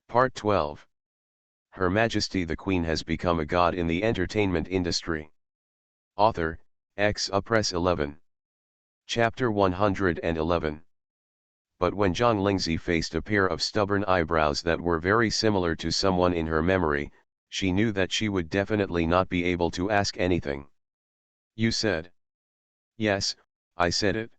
Part 12. Her Majesty the Queen has become a god in the entertainment industry. Author, Press 11. Chapter 111. But when Zhang Lingzi faced a pair of stubborn eyebrows that were very similar to someone in her memory, she knew that she would definitely not be able to ask anything. "You said?" "Yes, I said it."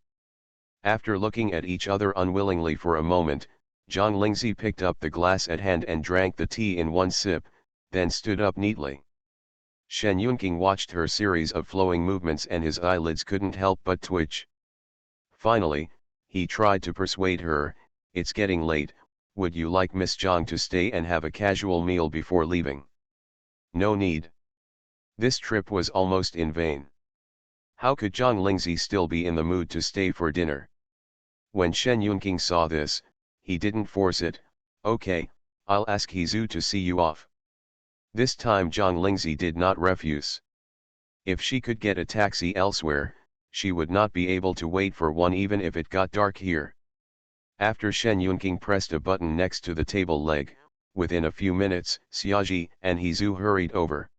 After looking at each other unwillingly for a moment, Zhang Lingzi picked up the glass at hand and drank the tea in one sip, then stood up neatly. Shen Yunqing watched her series of flowing movements and his eyelids couldn't help but twitch. Finally, he tried to persuade her, "It's getting late, would you like Miss Zhang to stay and have a casual meal before leaving?" "No need." This trip was almost in vain. How could Zhang Lingzi still be in the mood to stay for dinner? When Shen Yunqing saw this, he didn't force it. "Okay, I'll ask Hizhu to see you off." This time Zhang Lingzi did not refuse. If she could get a taxi elsewhere, she would not be able to wait for one even if it got dark here. After Shen Yunqing pressed a button next to the table leg, within a few minutes, Xiaozhi and Hizhu hurried over.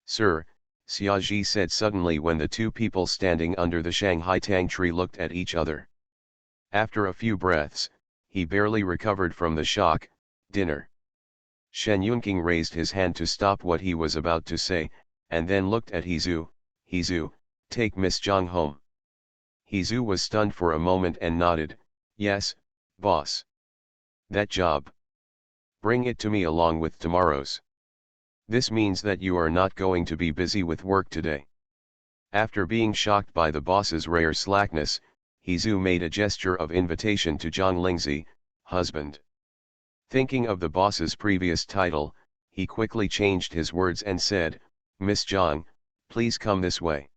"Sir," Xiaozhi said suddenly when the two people standing under the Shanghai tang tree looked at each other. After a few breaths, he barely recovered from the shock. "Dinner." Shen Yunqing raised his hand to stop what he was about to say, and then looked at Hizhu. "Hizhu, take Miss Zhang home." Hizhu was stunned for a moment and nodded. "Yes, boss." "That job. Bring it to me along with tomorrow's. This means that you are not going to be busy with work today." After being shocked by the boss's rare slackness, Hizhu made a gesture of invitation to Zhang Lingzi, "Husband." Thinking of the boss's previous title, he quickly changed his words and said, "Miss Zhang, please come this way."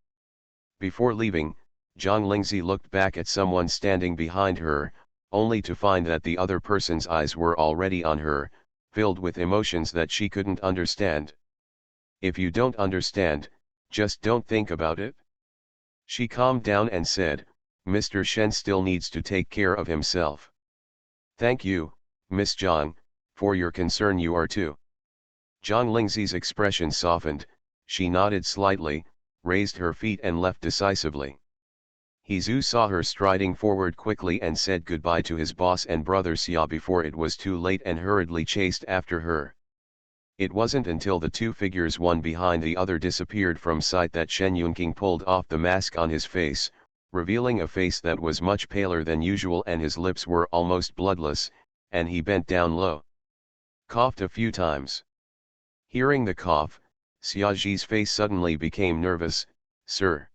Before leaving, Zhang Lingzi looked back at someone standing behind her, only to find that the other person's eyes were already on her, filled with emotions that she couldn't understand. "If you don't understand, just don't think about it." She calmed down and said, "Mr. Shen still needs to take care of himself." "Thank you, Miss Zhang, for your concern you are too." Zhang Lingzi's expression softened, she nodded slightly, raised her feet and left decisively. Hizhu saw her striding forward quickly and said goodbye to his boss and brother Xia before it was too late and hurriedly chased after her. It wasn't until the two figures one behind the other disappeared from sight that Shen Yunqing pulled off the mask on his face, revealing a face that was much paler than usual and his lips were almost bloodless, and he bent down low. Coughed a few times. Hearing the cough, Xiaozhi's face suddenly became nervous. "Sir."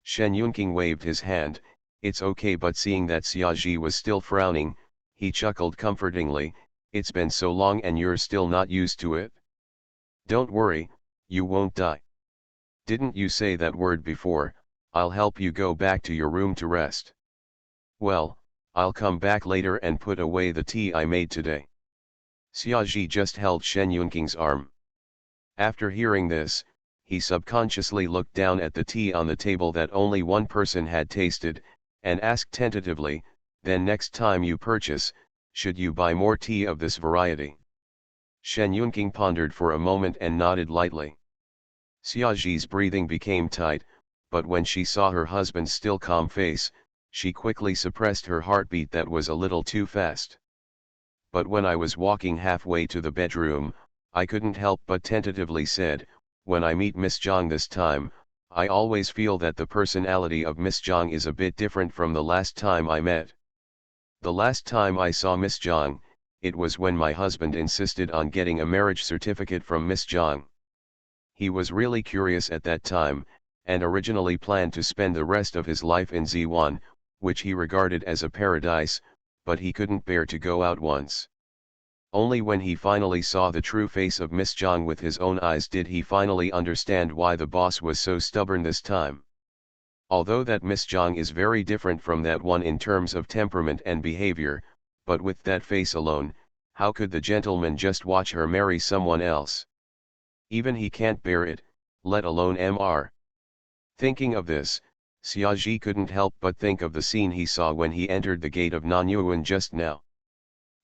Shen Yunqing waved his hand, "It's okay," but seeing that Xiaozhi was still frowning, he chuckled comfortingly, "It's been so long and you're still not used to it? Don't worry, you won't die. Didn't you say that word before? I'll help you go back to your room to rest." "Well, I'll come back later and put away the tea I made today." Xiaozhi just held Shen Yunqing's arm. After hearing this, he subconsciously looked down at the tea on the table that only one person had tasted, and asked tentatively, "Then next time you purchase, should you buy more tea of this variety?" Shen Yunqing pondered for a moment and nodded lightly. Xiaozhi's breathing became tight, but when she saw her husband's still calm face, she quickly suppressed her heartbeat that was a little too fast. "But when I was walking halfway to the bedroom, I couldn't help but tentatively said, when I meet Miss Zhang this time, I always feel that the personality of Miss Zhang is a bit different from the last time I met. The last time I saw Miss Zhang, it was when my husband insisted on getting a marriage certificate from Miss Zhang. He was really curious at that time, and originally planned to spend the rest of his life in Ziwan, which he regarded as a paradise, but he couldn't bear to go out once. Only when he finally saw the true face of Miss Zhang with his own eyes did he finally understand why the boss was so stubborn this time. Although that Miss Zhang is very different from that one in terms of temperament and behavior, but with that face alone, how could the gentleman just watch her marry someone else? Even he can't bear it, let alone Mr. Thinking of this, Xiaozhi couldn't help but think of the scene he saw when he entered the gate of Nanyuan just now.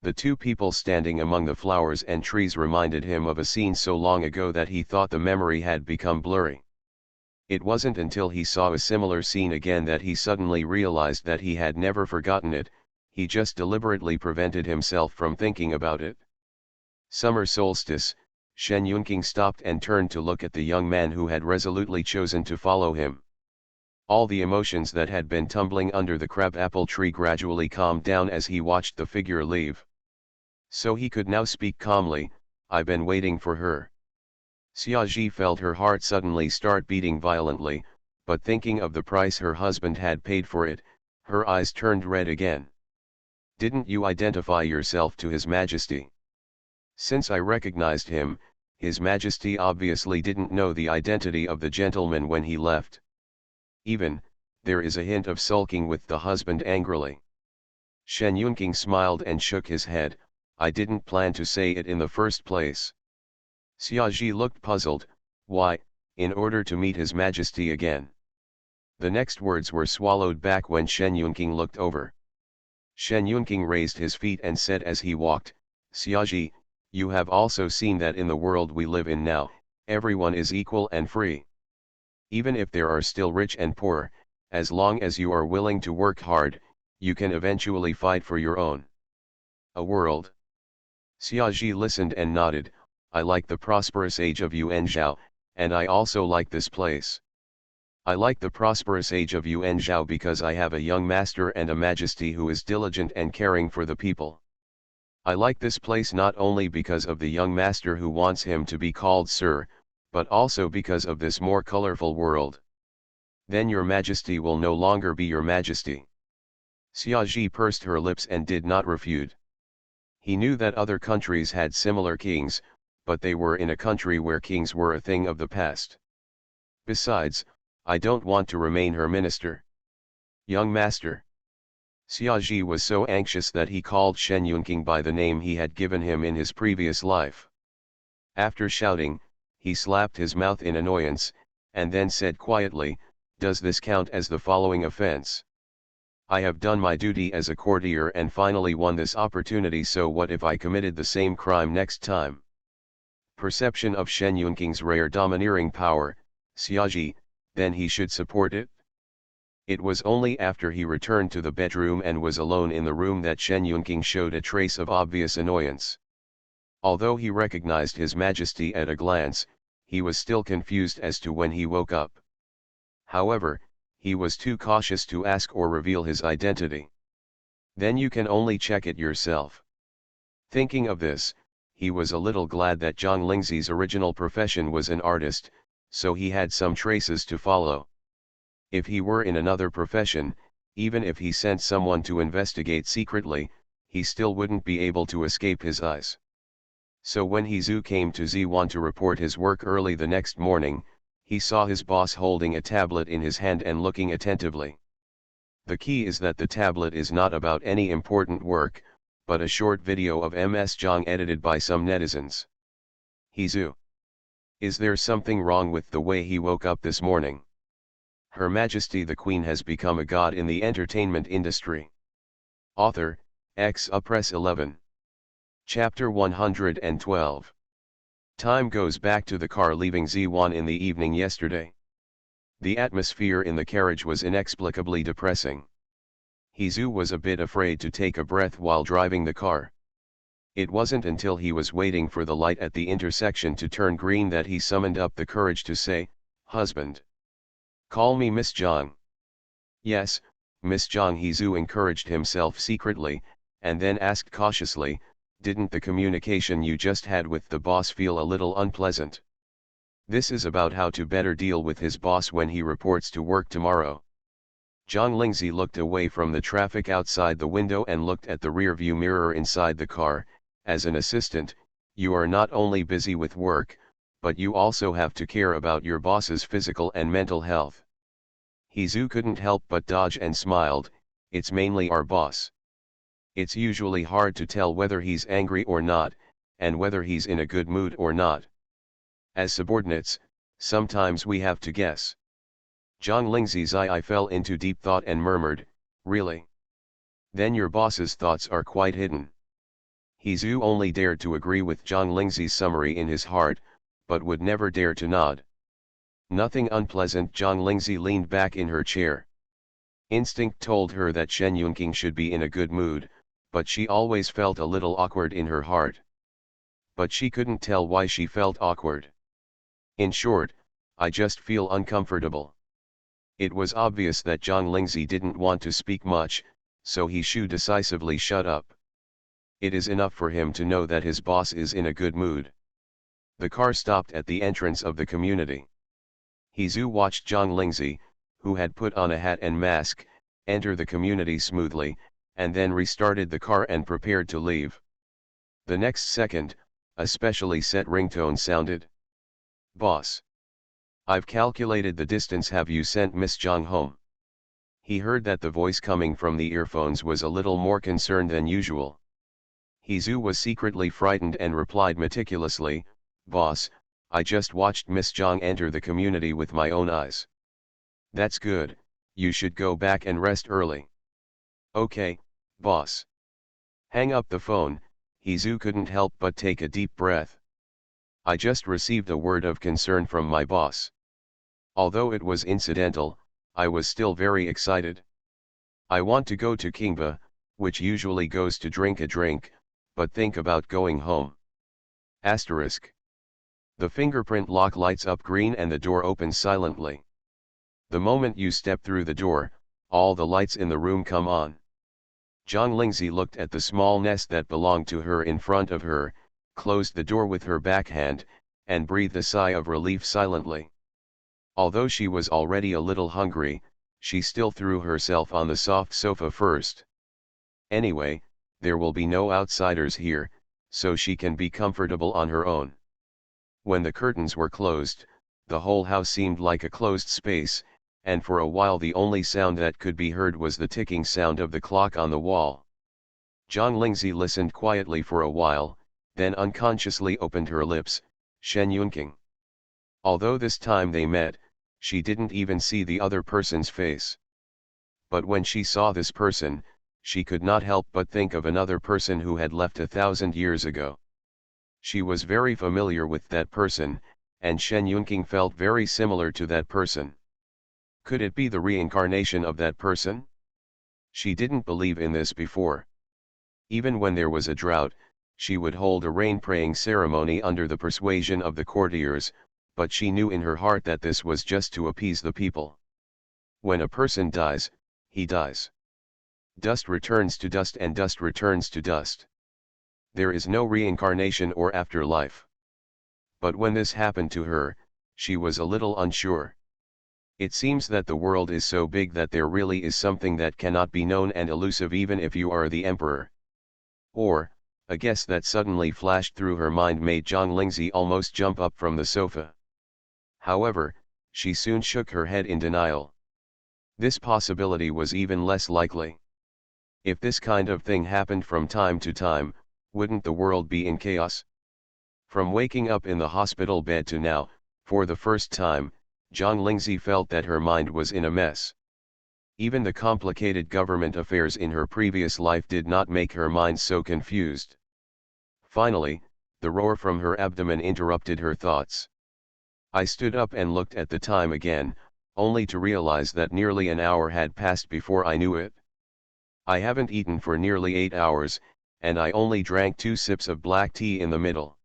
The two people standing among the flowers and trees reminded him of a scene so long ago that he thought the memory had become blurry. It wasn't until he saw a similar scene again that he suddenly realized that he had never forgotten it, he just deliberately prevented himself from thinking about it. Summer solstice, Shen Yunqing stopped and turned to look at the young man who had resolutely chosen to follow him. All the emotions that had been tumbling under the crabapple tree gradually calmed down as he watched the figure leave. So he could now speak calmly, "I've been waiting for her." Xiaoji felt her heart suddenly start beating violently, but thinking of the price her husband had paid for it, her eyes turned red again. "Didn't you identify yourself to His Majesty?" Since I recognized him, His Majesty obviously didn't know the identity of the gentleman when he left. Even, there is a hint of sulking with the husband angrily. Shen Yunqing smiled and shook his head, "I didn't plan to say it in the first place." Xiaoji looked puzzled, "Why, in order to meet His Majesty again?" The next words were swallowed back when Shen Yunqing looked over. Shen Yunqing raised his feet and said as he walked, "Xiaoji, you have also seen that in the world we live in now, everyone is equal and free. Even if there are still rich and poor, as long as you are willing to work hard, you can eventually fight for your own a world." Xiaoji listened and nodded, "I like the prosperous age of Yuanzhao, and I also like this place. I like the prosperous age of Yuanzhao because I have a young master and a majesty who is diligent and caring for the people. I like this place not only because of the young master who wants him to be called sir, but also because of this more colorful world. Then your majesty will no longer be your majesty." Xiaoji pursed her lips and did not refute. He knew that other countries had similar kings, but they were in a country where kings were a thing of the past. "Besides, I don't want to remain her minister." "Young master." Xiaoji was so anxious that he called Shen Yunqing by the name he had given him in his previous life. After shouting, he slapped his mouth in annoyance, and then said quietly, "Does this count as the following offense? I have done my duty as a courtier and finally won this opportunity, so what if I committed the same crime next time?" Perception of Shen Yunqing's rare domineering power, "Xiaoji, then he should support it?" It was only after he returned to the bedroom and was alone in the room that Shen Yunqing showed a trace of obvious annoyance. Although he recognized His Majesty at a glance, he was still confused as to when he woke up. However, he was too cautious to ask or reveal his identity. "Then you can only check it yourself." Thinking of this, he was a little glad that Zhang Lingzi's original profession was an artist, so he had some traces to follow. If he were in another profession, even if he sent someone to investigate secretly, he still wouldn't be able to escape his eyes. So when Zhu came to Ziwan to report his work early the next morning, he saw his boss holding a tablet in his hand and looking attentively. The key is that the tablet is not about any important work, but a short video of Ms. Zhang edited by some netizens. "Zhu. Is there something wrong with the way he woke up this morning? Her Majesty the Queen has become a god in the entertainment industry." Author, Press 11. Chapter 112. Time goes back to the car leaving Ziwan in the evening yesterday. The atmosphere in the carriage was inexplicably depressing. Zhu was a bit afraid to take a breath while driving the car. It wasn't until he was waiting for the light at the intersection to turn green that he summoned up the courage to say, "Husband. Call me Miss Zhang." "Yes, Miss Zhang," Zhu encouraged himself secretly, and then asked cautiously, "Didn't the communication you just had with the boss feel a little unpleasant?" This is about how to better deal with his boss when he reports to work tomorrow. Zhang Lingzi looked away from the traffic outside the window and looked at the rear-view mirror inside the car. "As an assistant, you are not only busy with work, but you also have to care about your boss's physical and mental health." Zhu couldn't help but dodge and smiled, "It's mainly our boss. It's usually hard to tell whether he's angry or not, and whether he's in a good mood or not. As subordinates, sometimes we have to guess." Zhang Lingzi's eye fell into deep thought and murmured, "Really? Then your boss's thoughts are quite hidden." Zhu only dared to agree with Zhang Lingzi's summary in his heart, but would never dare to nod. Nothing unpleasant. Zhang Lingzi leaned back in her chair. Instinct told her that Shen Yunqing should be in a good mood, but she always felt a little awkward in her heart. But she couldn't tell why she felt awkward. In short, I just feel uncomfortable. It was obvious that Zhang Lingzi didn't want to speak much, so he decisively shut up. It is enough for him to know that his boss is in a good mood. The car stopped at the entrance of the community. Zhu watched Zhang Lingzi, who had put on a hat and mask, enter the community smoothly, and then restarted the car and prepared to leave. The next second, a specially set ringtone sounded. "Boss. I've calculated the distance. Have you sent Miss Zhang home?" He heard that the voice coming from the earphones was a little more concerned than usual. Zhu was secretly frightened and replied meticulously, "Boss, I just watched Miss Zhang enter the community with my own eyes." "That's good, you should go back and rest early." "Okay, boss." Hang up the phone. Zhu couldn't help but take a deep breath. "I just received a word of concern from my boss." Although it was incidental, I was still very excited. "I want to go to Kingba, which usually goes to drink a drink, but think about going home." Asterisk. The fingerprint lock lights up green and the door opens silently. The moment you step through the door, all the lights in the room come on. Zhang Lingzi looked at the small nest that belonged to her in front of her, closed the door with her backhand, and breathed a sigh of relief silently. Although she was already a little hungry, she still threw herself on the soft sofa first. Anyway, there will be no outsiders here, so she can be comfortable on her own. When the curtains were closed, the whole house seemed like a closed space, and for a while the only sound that could be heard was the ticking sound of the clock on the wall. Zhang Lingzi listened quietly for a while, then unconsciously opened her lips, "Shen Yunqing." Although this time they met, she didn't even see the other person's face. But when she saw this person, she could not help but think of another person who had left 1,000 years ago. She was very familiar with that person, and Shen Yunqing felt very similar to that person. Could it be the reincarnation of that person? She didn't believe in this before. Even when there was a drought, she would hold a rain-praying ceremony under the persuasion of the courtiers, but she knew in her heart that this was just to appease the people. When a person dies, he dies. Dust returns to dust and dust returns to dust. There is no reincarnation or afterlife. But when this happened to her, she was a little unsure. It seems that the world is so big that there really is something that cannot be known and elusive even if you are the emperor. Or, a guess that suddenly flashed through her mind made Zhang Lingzi almost jump up from the sofa. However, she soon shook her head in denial. This possibility was even less likely. If this kind of thing happened from time to time, wouldn't the world be in chaos? From waking up in the hospital bed to now, for the first time, Zhang Lingzi felt that her mind was in a mess. Even the complicated government affairs in her previous life did not make her mind so confused. Finally, the roar from her abdomen interrupted her thoughts. I stood up and looked at the time again, only to realize that nearly an hour had passed before I knew it. I haven't eaten for nearly 8 hours, and I only drank 2 sips of black tea in the middle.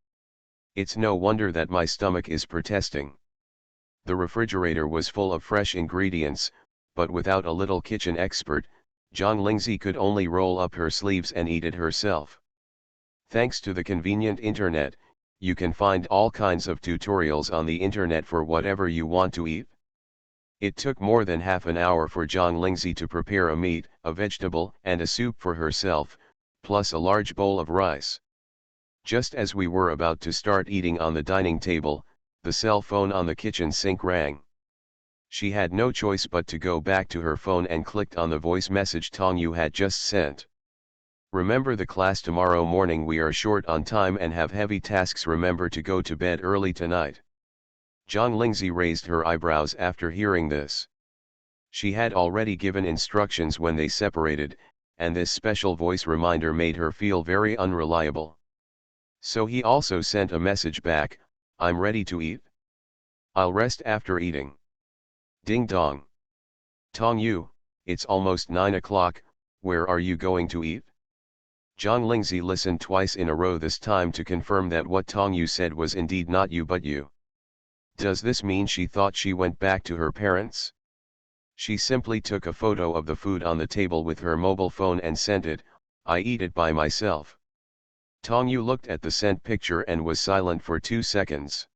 It's no wonder that my stomach is protesting. The refrigerator was full of fresh ingredients, but without a little kitchen expert, Zhang Lingzi could only roll up her sleeves and eat it herself. Thanks to the convenient internet, you can find all kinds of tutorials on the internet for whatever you want to eat. It took more than half an hour for Zhang Lingzi to prepare a meat, a vegetable, and a soup for herself, plus a large bowl of rice. Just as we were about to start eating on the dining table, the cell phone on the kitchen sink rang. She had no choice but to go back to her phone and clicked on the voice message Tong Yu had just sent. "Remember the class tomorrow morning. We are short on time and have heavy tasks. Remember to go to bed early tonight." Zhang Lingzi raised her eyebrows after hearing this. She had already given instructions when they separated, and this special voice reminder made her feel very unreliable. So he also sent a message back, "I'm ready to eat. I'll rest after eating." Ding dong. Tong Yu, it's almost 9 o'clock, where are you going to eat? Zhang Lingzi listened twice in a row this time to confirm that what Tong Yu said was indeed not you but you. Does this mean she thought she went back to her parents? She simply took a photo of the food on the table with her mobile phone and sent it, "I eat it by myself." Tong Yu looked at the sent picture and was silent for 2 seconds.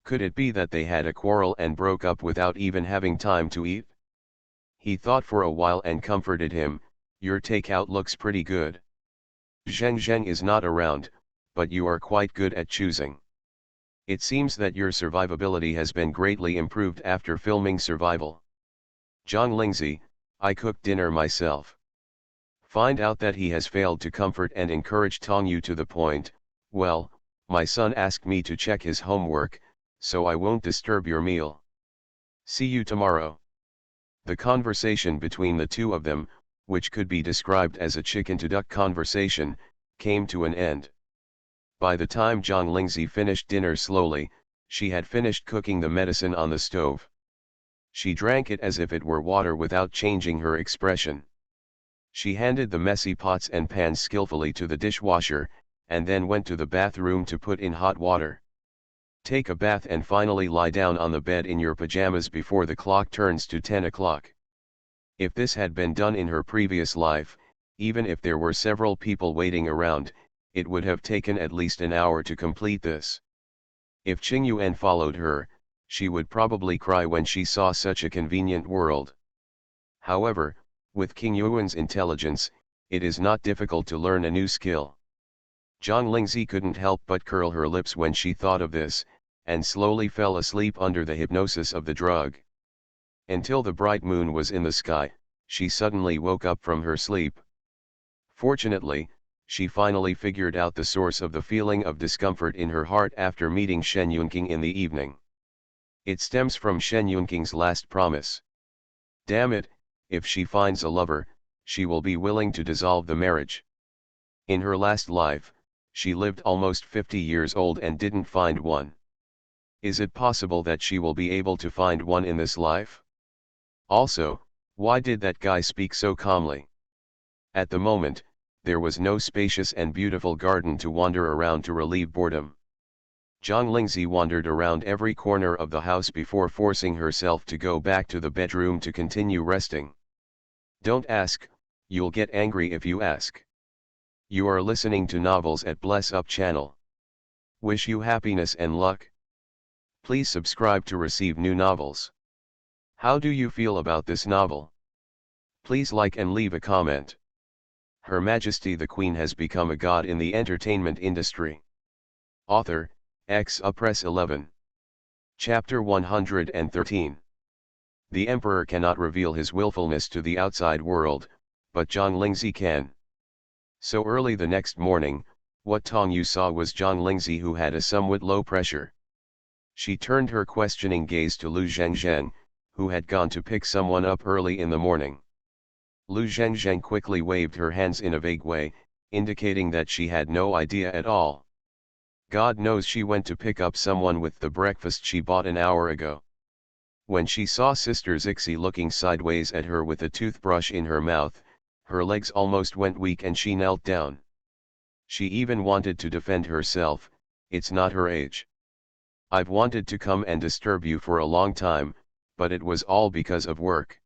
Could it be that they had a quarrel and broke up without even having time to eat? He thought for a while and comforted him, "Your takeout looks pretty good. Zheng Zheng is not around, but you are quite good at choosing. It seems that your survivability has been greatly improved after filming Survival." Zhang Lingzi, "I cooked dinner myself." Find out that he has failed to comfort and encourage Tong Yu to the point, "Well, my son asked me to check his homework, so I won't disturb your meal. See you tomorrow." The conversation between the two of them, which could be described as a chicken-to-duck conversation, came to an end. By the time Zhang Lingzi finished dinner slowly, she had finished cooking the medicine on the stove. She drank it as if it were water without changing her expression. She handed the messy pots and pans skillfully to the dishwasher, and then went to the bathroom to put in hot water. Take a bath and finally lie down on the bed in your pajamas before the clock turns to 10 o'clock. If this had been done in her previous life, even if there were several people waiting around, it would have taken at least an hour to complete this. If Qing Yuan followed her, she would probably cry when she saw such a convenient world. However, with King Yuan's intelligence, it is not difficult to learn a new skill. Zhang Lingzi couldn't help but curl her lips when she thought of this, and slowly fell asleep under the hypnosis of the drug. Until the bright moon was in the sky, she suddenly woke up from her sleep. Fortunately, she finally figured out the source of the feeling of discomfort in her heart after meeting Shen Yunqing in the evening. It stems from Shen Yunqing's last promise. Damn it, if she finds a lover, she will be willing to dissolve the marriage. In her last life, she lived almost 50 years old and didn't find one. Is it possible that she will be able to find one in this life? Also, why did that guy speak so calmly? At the moment, there was no spacious and beautiful garden to wander around to relieve boredom. Zhang Lingzi wandered around every corner of the house before forcing herself to go back to the bedroom to continue resting. Don't ask, you'll get angry if you ask. You are listening to Novels at Bless Up channel. Wish you happiness and luck. Please subscribe to receive new novels. How do you feel about this novel? Please like and leave a comment. Her Majesty the Queen has become a god in the entertainment industry. Author, Press 11. Chapter 113. The Emperor cannot reveal his willfulness to the outside world, but Zhang Lingzi can. So early the next morning, what Tong Yu saw was Zhang Lingzi, who had a somewhat low pressure. She turned her questioning gaze to Lu Zhengzheng, who had gone to pick someone up early in the morning. Lu Zhengzheng quickly waved her hands in a vague way, indicating that she had no idea at all. God knows she went to pick up someone with the breakfast she bought an hour ago. When she saw Sister Zixi looking sideways at her with a toothbrush in her mouth, her legs almost went weak and she knelt down. She even wanted to defend herself, "It's not her age. I've wanted to come and disturb you for a long time, but it was all because of work."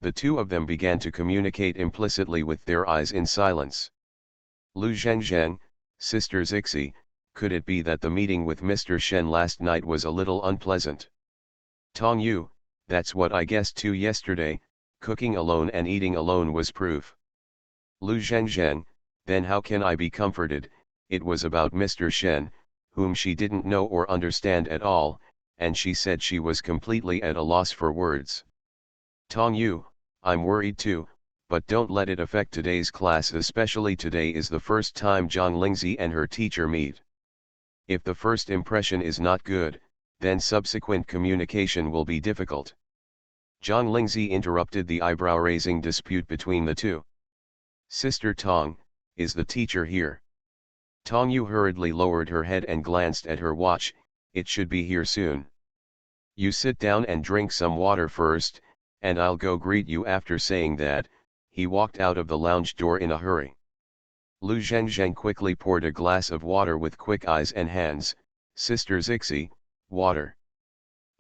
The two of them began to communicate implicitly with their eyes in silence. Lu Zhengzheng, Sister Zixi, could it be that the meeting with Mr. Shen last night was a little unpleasant? Tong Yu, that's what I guessed too yesterday, cooking alone and eating alone was proof. Lu Zhengzheng, then how can I be comforted? It was about Mr. Shen, whom she didn't know or understand at all, and she said she was completely at a loss for words. Tong Yu, I'm worried too, but don't let it affect today's class, especially today is the first time Zhang Lingzi and her teacher meet. If the first impression is not good, then subsequent communication will be difficult. Zhang Lingzi interrupted the eyebrow-raising dispute between the two. Sister Tong, is the teacher here? Tong Yu hurriedly lowered her head and glanced at her watch. It should be here soon. You sit down and drink some water first, and I'll go greet you. After saying that, he walked out of the lounge door in a hurry. Lu Zhengzheng quickly poured a glass of water with quick eyes and hands. Sister Zixi, water.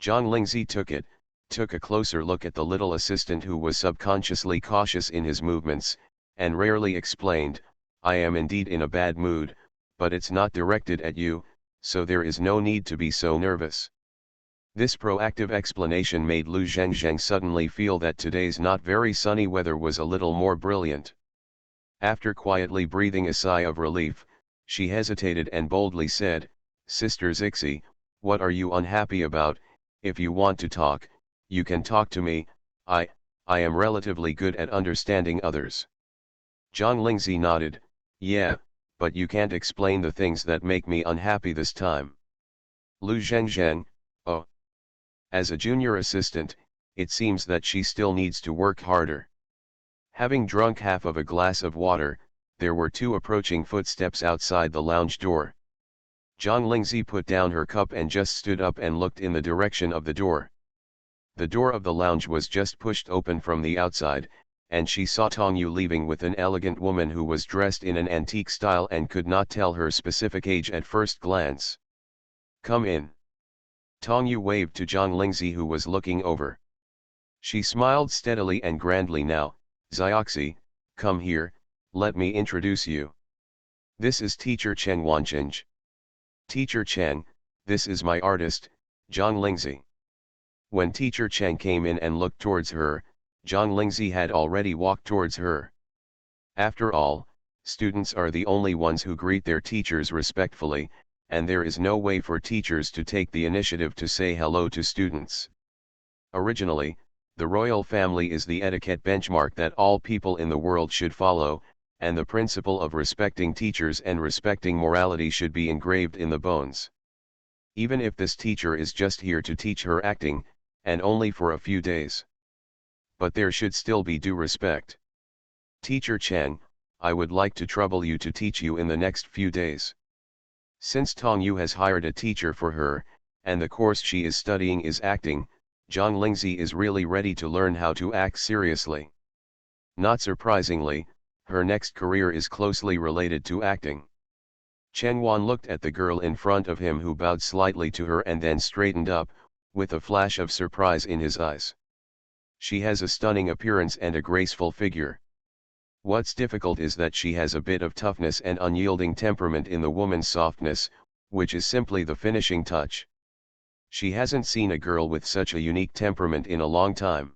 Zhang Lingzi took a closer look at the little assistant who was subconsciously cautious in his movements, and rarely explained, I am indeed in a bad mood, but it's not directed at you, so there is no need to be so nervous. This proactive explanation made Lu Zhengzheng suddenly feel that today's not very sunny weather was a little more brilliant. After quietly breathing a sigh of relief, she hesitated and boldly said, Sister Zixi, what are you unhappy about? If you want to talk, you can talk to me. I am relatively good at understanding others. Zhang Lingzi nodded, yeah, but you can't explain the things that make me unhappy this time. Lu Zhengzheng, oh. As a junior assistant, it seems that she still needs to work harder. Having drunk half of a glass of water, there were two approaching footsteps outside the lounge door. Zhang Lingzi put down her cup and just stood up and looked in the direction of the door. The door of the lounge was just pushed open from the outside, and she saw Tong Yu leaving with an elegant woman who was dressed in an antique style and could not tell her specific age at first glance. Come in. Tong Yu waved to Zhang Lingzi, who was looking over. She smiled steadily and grandly. Now, Zioxi, come here, let me introduce you. This is Teacher Chen Wancheng. Teacher Chen, this is my artist, Zhang Lingzi. When Teacher Chen came in and looked towards her, Zhang Lingzi had already walked towards her. After all, students are the only ones who greet their teachers respectfully, and there is no way for teachers to take the initiative to say hello to students. Originally, the royal family is the etiquette benchmark that all people in the world should follow, and the principle of respecting teachers and respecting morality should be engraved in the bones. Even if this teacher is just here to teach her acting, and only for a few days. But there should still be due respect. Teacher Chen, I would like to trouble you to teach you in the next few days. Since Tong Yu has hired a teacher for her, and the course she is studying is acting, Zhang Lingzi is really ready to learn how to act seriously. Not surprisingly, her next career is closely related to acting. Chen Wan looked at the girl in front of him, who bowed slightly to her and then straightened up, with a flash of surprise in his eyes. She has a stunning appearance and a graceful figure. What's difficult is that she has a bit of toughness and unyielding temperament in the woman's softness, which is simply the finishing touch. She hasn't seen a girl with such a unique temperament in a long time.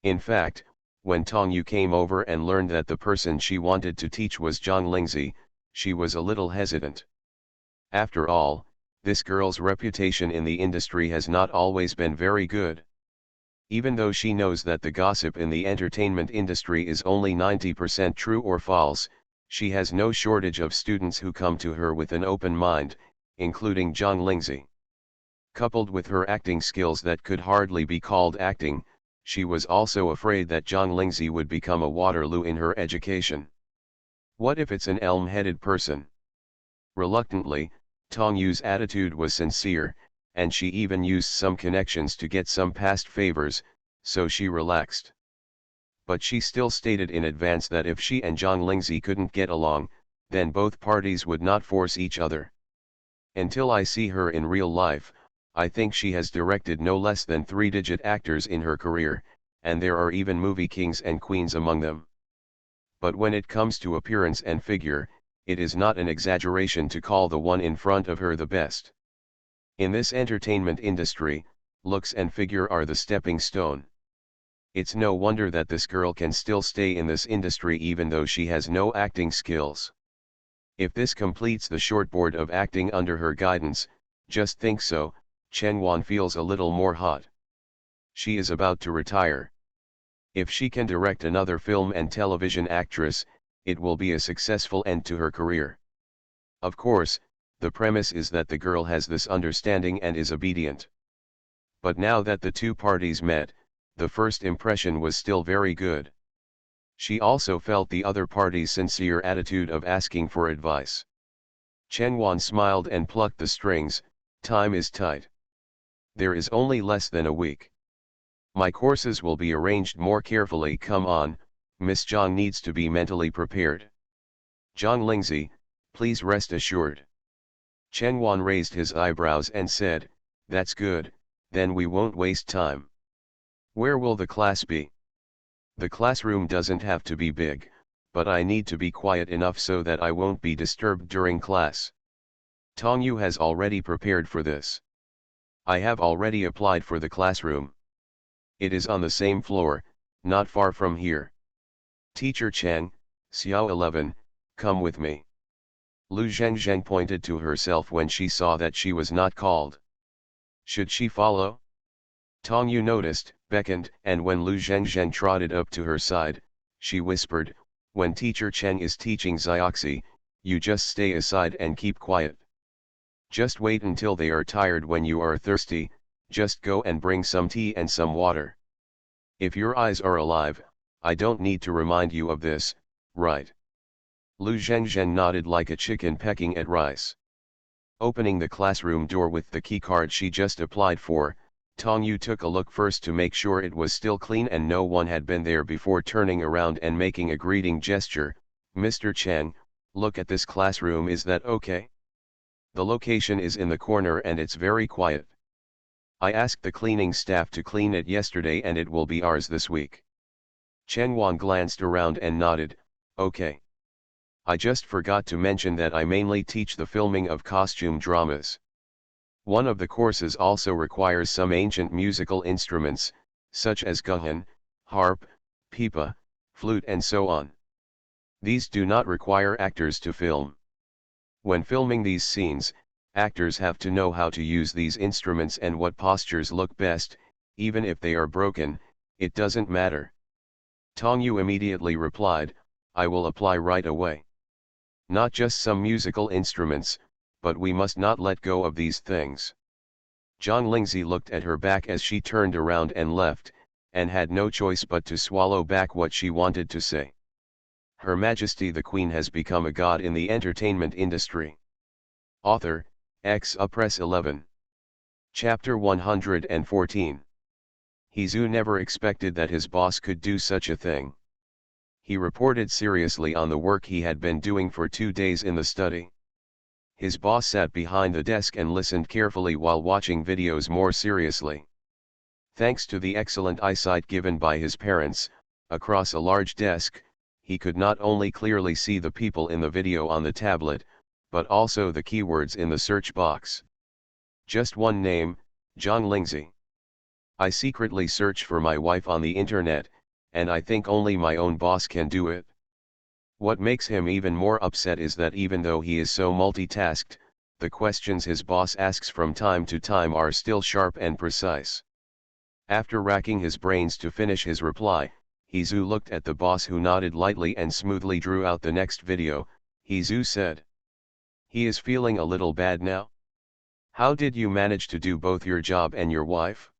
In fact, when Tong Yu came over and learned that the person she wanted to teach was Zhang Lingzi, she was a little hesitant. After all, this girl's reputation in the industry has not always been very good. Even though she knows that the gossip in the entertainment industry is only 90% true or false, she has no shortage of students who come to her with an open mind, including Zhang Lingzi. Coupled with her acting skills that could hardly be called acting, she was also afraid that Zhang Lingzi would become a Waterloo in her education. What if it's an elm-headed person? Reluctantly, Tong Yu's attitude was sincere, and she even used some connections to get some past favors, so she relaxed. But she still stated in advance that if she and Zhang Lingzi couldn't get along, then both parties would not force each other. Until I see her in real life, I think she has directed no less than 3-digit actors in her career, and there are even movie kings and queens among them. But when it comes to appearance and figure, it is not an exaggeration to call the one in front of her the best. In this entertainment industry, looks and figure are the stepping stone. It's no wonder that this girl can still stay in this industry even though she has no acting skills. If this completes the shortboard of acting under her guidance, just think so, Chen Wan feels a little more hot. She is about to retire. If she can direct another film and television actress, it will be a successful end to her career. Of course, the premise is that the girl has this understanding and is obedient. But now that the two parties met, the first impression was still very good. She also felt the other party's sincere attitude of asking for advice. Chen Wan smiled and plucked the strings. Time is tight. There is only less than a week. My courses will be arranged more carefully. Come on, Miss Zhang needs to be mentally prepared. Zhang Lingzi, please rest assured. Chen Wan raised his eyebrows and said, that's good, then we won't waste time. Where will the class be? The classroom doesn't have to be big, but I need to be quiet enough so that I won't be disturbed during class. Tongyu has already prepared for this. I have already applied for the classroom. It is on the same floor, not far from here. Teacher Cheng, Xiao 11, come with me. Lu Zhengzheng pointed to herself when she saw that she was not called. Should she follow? Tongyu noticed, beckoned, and when Lu Zhengzheng trotted up to her side, she whispered, when Teacher Cheng is teaching Zioxi, you just stay aside and keep quiet. Just wait until they are tired. When you are thirsty, just go and bring some tea and some water. If your eyes are alive, I don't need to remind you of this, right? Lu Zhengzheng nodded like a chicken pecking at rice. Opening the classroom door with the keycard she just applied for, Tongyu took a look first to make sure it was still clean and no one had been there before turning around and making a greeting gesture. Mr. Cheng, look at this classroom, is that okay? The location is in the corner and it's very quiet. I asked the cleaning staff to clean it yesterday and it will be ours this week. Chen Wan glanced around and nodded, okay. I just forgot to mention that I mainly teach the filming of costume dramas. One of the courses also requires some ancient musical instruments, such as guhan, harp, pipa, flute and so on. These do not require actors to film. When filming these scenes, actors have to know how to use these instruments and what postures look best. Even if they are broken, it doesn't matter. Tongyu immediately replied, I will apply right away. Not just some musical instruments, but we must not let go of these things. Zhang Lingzi looked at her back as she turned around and left, and had no choice but to swallow back what she wanted to say. Her Majesty the Queen has become a god in the entertainment industry. Author, Press 11. Chapter 114. Hizhu never expected that his boss could do such a thing. He reported seriously on the work he had been doing for 2 days in the study. His boss sat behind the desk and listened carefully while watching videos more seriously. Thanks to the excellent eyesight given by his parents, across a large desk, he could not only clearly see the people in the video on the tablet, but also the keywords in the search box. Just one name, Zhang Lingzi. I secretly search for my wife on the internet, and I think only my own boss can do it. What makes him even more upset is that even though he is so multitasked, the questions his boss asks from time to time are still sharp and precise. After racking his brains to finish his reply, Hizhu looked at the boss who nodded lightly and smoothly drew out the next video. Hizhu said, he is feeling a little bad now? How did you manage to do both your job and your wife?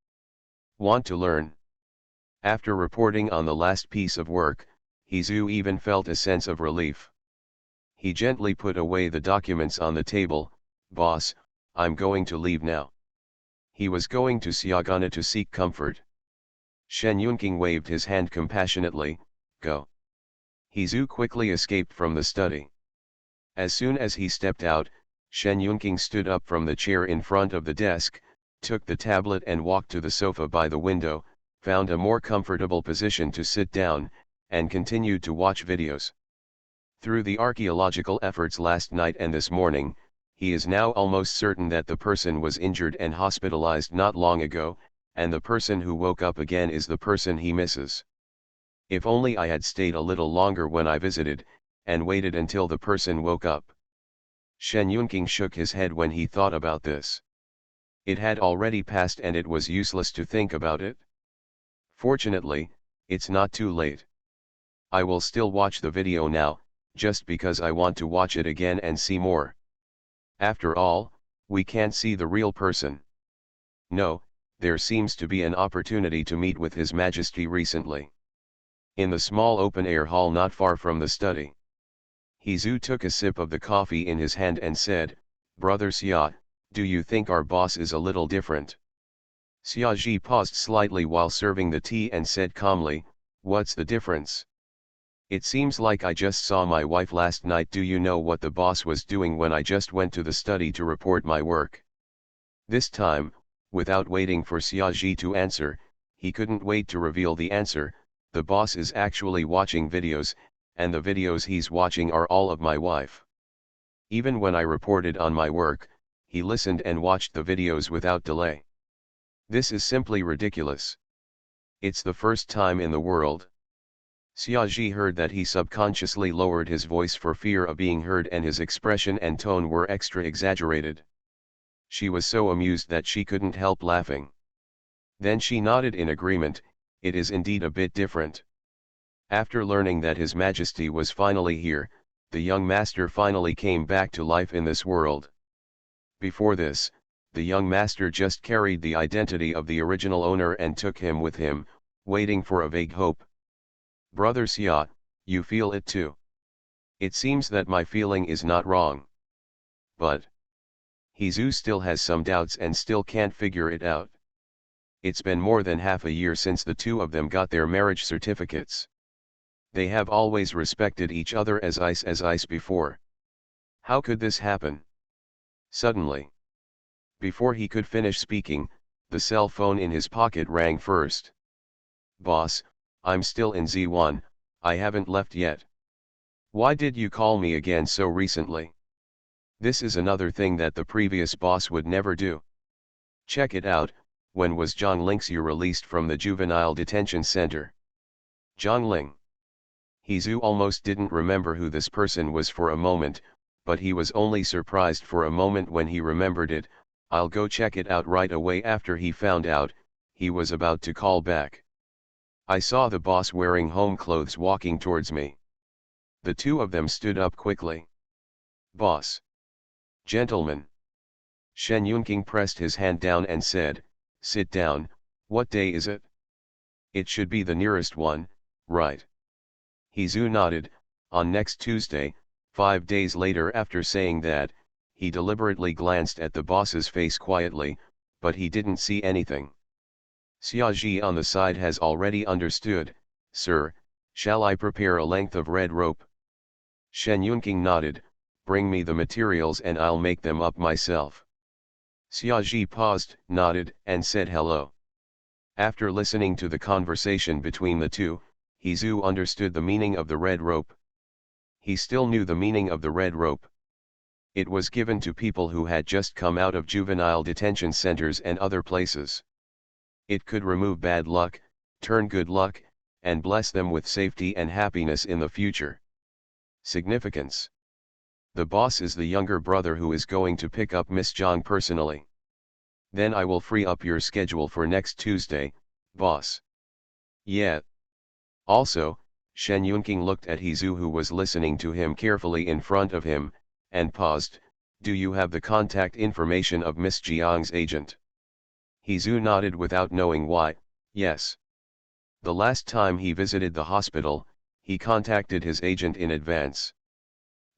Want to learn? After reporting on the last piece of work, Hizhu even felt a sense of relief. He gently put away the documents on the table. Boss, I'm going to leave now. He was going to Xiaogana to seek comfort. Shen Yunqing waved his hand compassionately. Go. Hizhu quickly escaped from the study. As soon as he stepped out, Shen Yunqing stood up from the chair in front of the desk, took the tablet and walked to the sofa by the window, found a more comfortable position to sit down, and continued to watch videos. Through the archaeological efforts last night and this morning, he is now almost certain that the person was injured and hospitalized not long ago, and the person who woke up again is the person he misses. If only I had stayed a little longer when I visited, and waited until the person woke up. Shen Yunqing shook his head when he thought about this. It had already passed and it was useless to think about it. Fortunately, it's not too late. I will still watch the video now, just because I want to watch it again and see more. After all, we can't see the real person. No, there seems to be an opportunity to meet with His Majesty recently. in the small open-air hall not far from the study. Hizou took a sip of the coffee in his hand and said, "Brother Xia, do you think our boss is a little different?" Xiaji paused slightly while serving the tea and said calmly, "What's the difference? It seems like I just saw my wife last night. Do you know what the boss was doing when I just went to the study to report my work?" This time, without waiting for Xiaji to answer, he couldn't wait to reveal the answer. "The boss is actually watching videos, and the videos he's watching are all of my wife. Even when I reported on my work, he listened and watched the videos without delay. This is simply ridiculous. It's the first time in the world." Xiaji heard that he subconsciously lowered his voice for fear of being heard, and his expression and tone were extra exaggerated. She was so amused that she couldn't help laughing. Then she nodded in agreement. "It is indeed a bit different." After learning that His Majesty was finally here, the young master finally came back to life in this world. Before this, the young master just carried the identity of the original owner and took him with him, waiting for a vague hope. "Brother Xia, you feel it too? It seems that my feeling is not wrong." But Hizou still has some doubts and still can't figure it out. It's been more than half a year since the two of them got their marriage certificates. They have always respected each other as ice before. How could this happen? Suddenly, before he could finish speaking, the cell phone in his pocket rang first. "Boss, I'm still in Z1, I haven't left yet. Why did you call me again so recently?" This is another thing that the previous boss would never do. "Check it out, when was Zhang Lingxiu released from the juvenile detention center?" Zhang Ling. Hizou almost didn't remember who this person was for a moment, but he was only surprised for a moment when he remembered it. "I'll go check it out right away." After he found out, he was about to call back. "I saw the boss wearing home clothes walking towards me." The two of them stood up quickly. "Boss. Gentlemen." Shen Yunqing pressed his hand down and said, "Sit down. What day is it? It should be the nearest one, right?" Hizou nodded. "On next Tuesday." 5 days later, after saying that, he deliberately glanced at the boss's face quietly, but he didn't see anything. Xiaji on the side has already understood. "Sir, shall I prepare a length of red rope?" Shen Yunqing nodded. "Bring me the materials and I'll make them up myself." Xiaji paused, nodded, and said hello. After listening to the conversation between the two, Hizou understood the meaning of the red rope. He still knew the meaning of the red rope. It was given to people who had just come out of juvenile detention centers and other places. It could remove bad luck, turn good luck, and bless them with safety and happiness in the future. Significance. The boss is the younger brother who is going to pick up Miss Zhang personally. "Then I will free up your schedule for next Tuesday, boss." "Yeah." Also, Shen Yunqing looked at Hizou, who was listening to him carefully in front of him, and paused. "Do you have the contact information of Miss Jiang's agent?" Hizou nodded without knowing why. "Yes. The last time he visited the hospital, he contacted his agent in advance.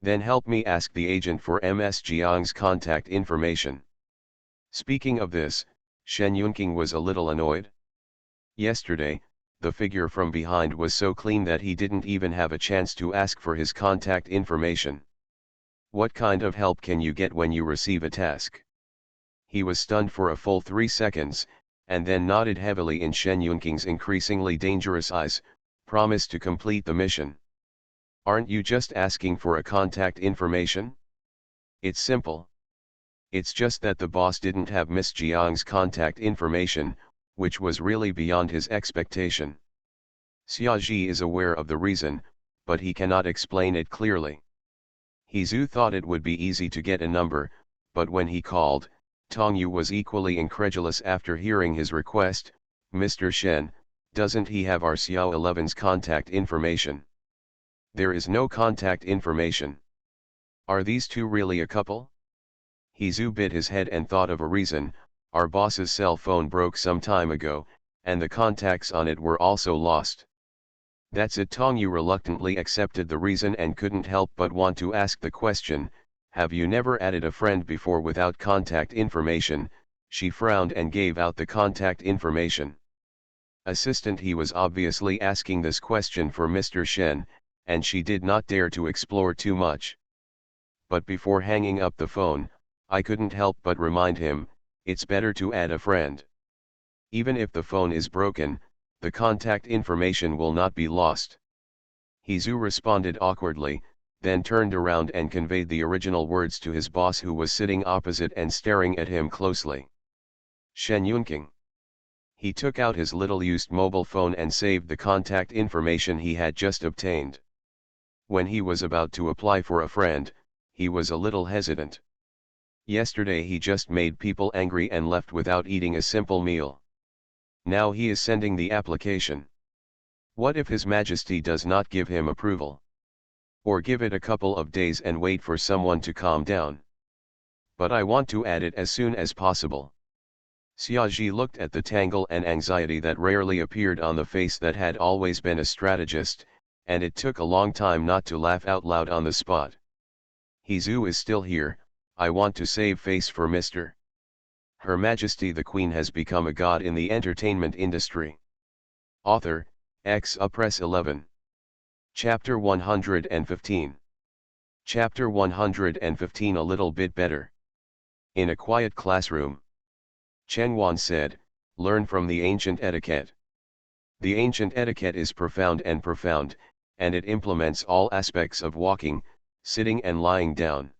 Then help me ask the agent for Ms. Jiang's contact information." Speaking of this, Shen Yunqing was a little annoyed. Yesterday, the figure from behind was so clean that he didn't even have a chance to ask for his contact information. What kind of help can you get when you receive a task? He was stunned for a full 3 seconds, and then nodded heavily in Shen Yunqing's increasingly dangerous eyes. "Promise to complete the mission. Aren't you just asking for a contact information? It's simple. It's just that the boss didn't have Miss Jiang's contact information, which was really beyond his expectation. Xiaji is aware of the reason, but he cannot explain it clearly. Hizou thought it would be easy to get a number, but when he called, Tongyu was equally incredulous after hearing his request. "Mr. Shen, doesn't he have our Xiao 11's contact information?" "There is no contact information." "Are these two really a couple?" Hizou bit his head and thought of a reason. "Our boss's cell phone broke some time ago, and the contacts on it were also lost." That's it. Tongyu reluctantly accepted the reason and couldn't help but want to ask the question, have you never added a friend before without contact information? She frowned and gave out the contact information. Assistant, he was obviously asking this question for Mr. Shen, and she did not dare to explore too much. But before hanging up the phone, I couldn't help but remind him, it's better to add a friend. Even if the phone is broken, the contact information will not be lost. Hizu responded awkwardly, then turned around and conveyed the original words to his boss, who was sitting opposite and staring at him closely. Shen Yunqing. He took out his little used mobile phone and saved the contact information he had just obtained. When he was about to apply for a friend, he was a little hesitant. Yesterday he just made people angry and left without eating a simple meal. Now he is sending the application. What if His Majesty does not give him approval? Or give it a couple of days and wait for someone to calm down? But I want to add it as soon as possible. Xiaoji looked at the tangle and anxiety that rarely appeared on the face that had always been a strategist, and it took a long time not to laugh out loud on the spot. Hizu is still here. I want to save face for Mr. Her Majesty the Queen has become a god in the entertainment industry. Author, Press 11. Chapter 115. Chapter 115. A little bit better. In a quiet classroom, Chen Wan said, learn from the ancient etiquette. The ancient etiquette is profound, and it implements all aspects of walking, sitting and lying down.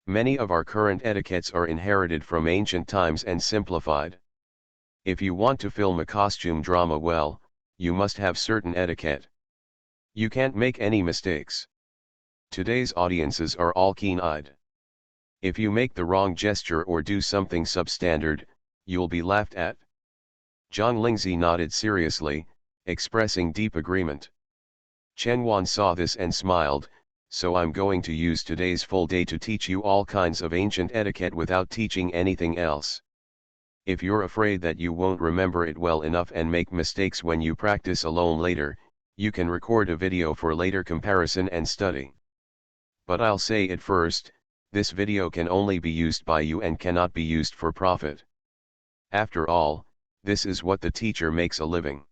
Many of our current etiquettes are inherited from ancient times and simplified. If you want to film a costume drama well, you must have certain etiquette. You can't make any mistakes. Today's audiences are all keen-eyed. If you make the wrong gesture or do something substandard, you'll be laughed at. Zhang Lingzi nodded seriously, expressing deep agreement. Chen Wan saw this and smiled, so I'm going to use today's full day to teach you all kinds of ancient etiquette without teaching anything else. If you're afraid that you won't remember it well enough and make mistakes when you practice alone later, you can record a video for later comparison and study. But I'll say it first, this video can only be used by you and cannot be used for profit. After all, this is what the teacher makes a living.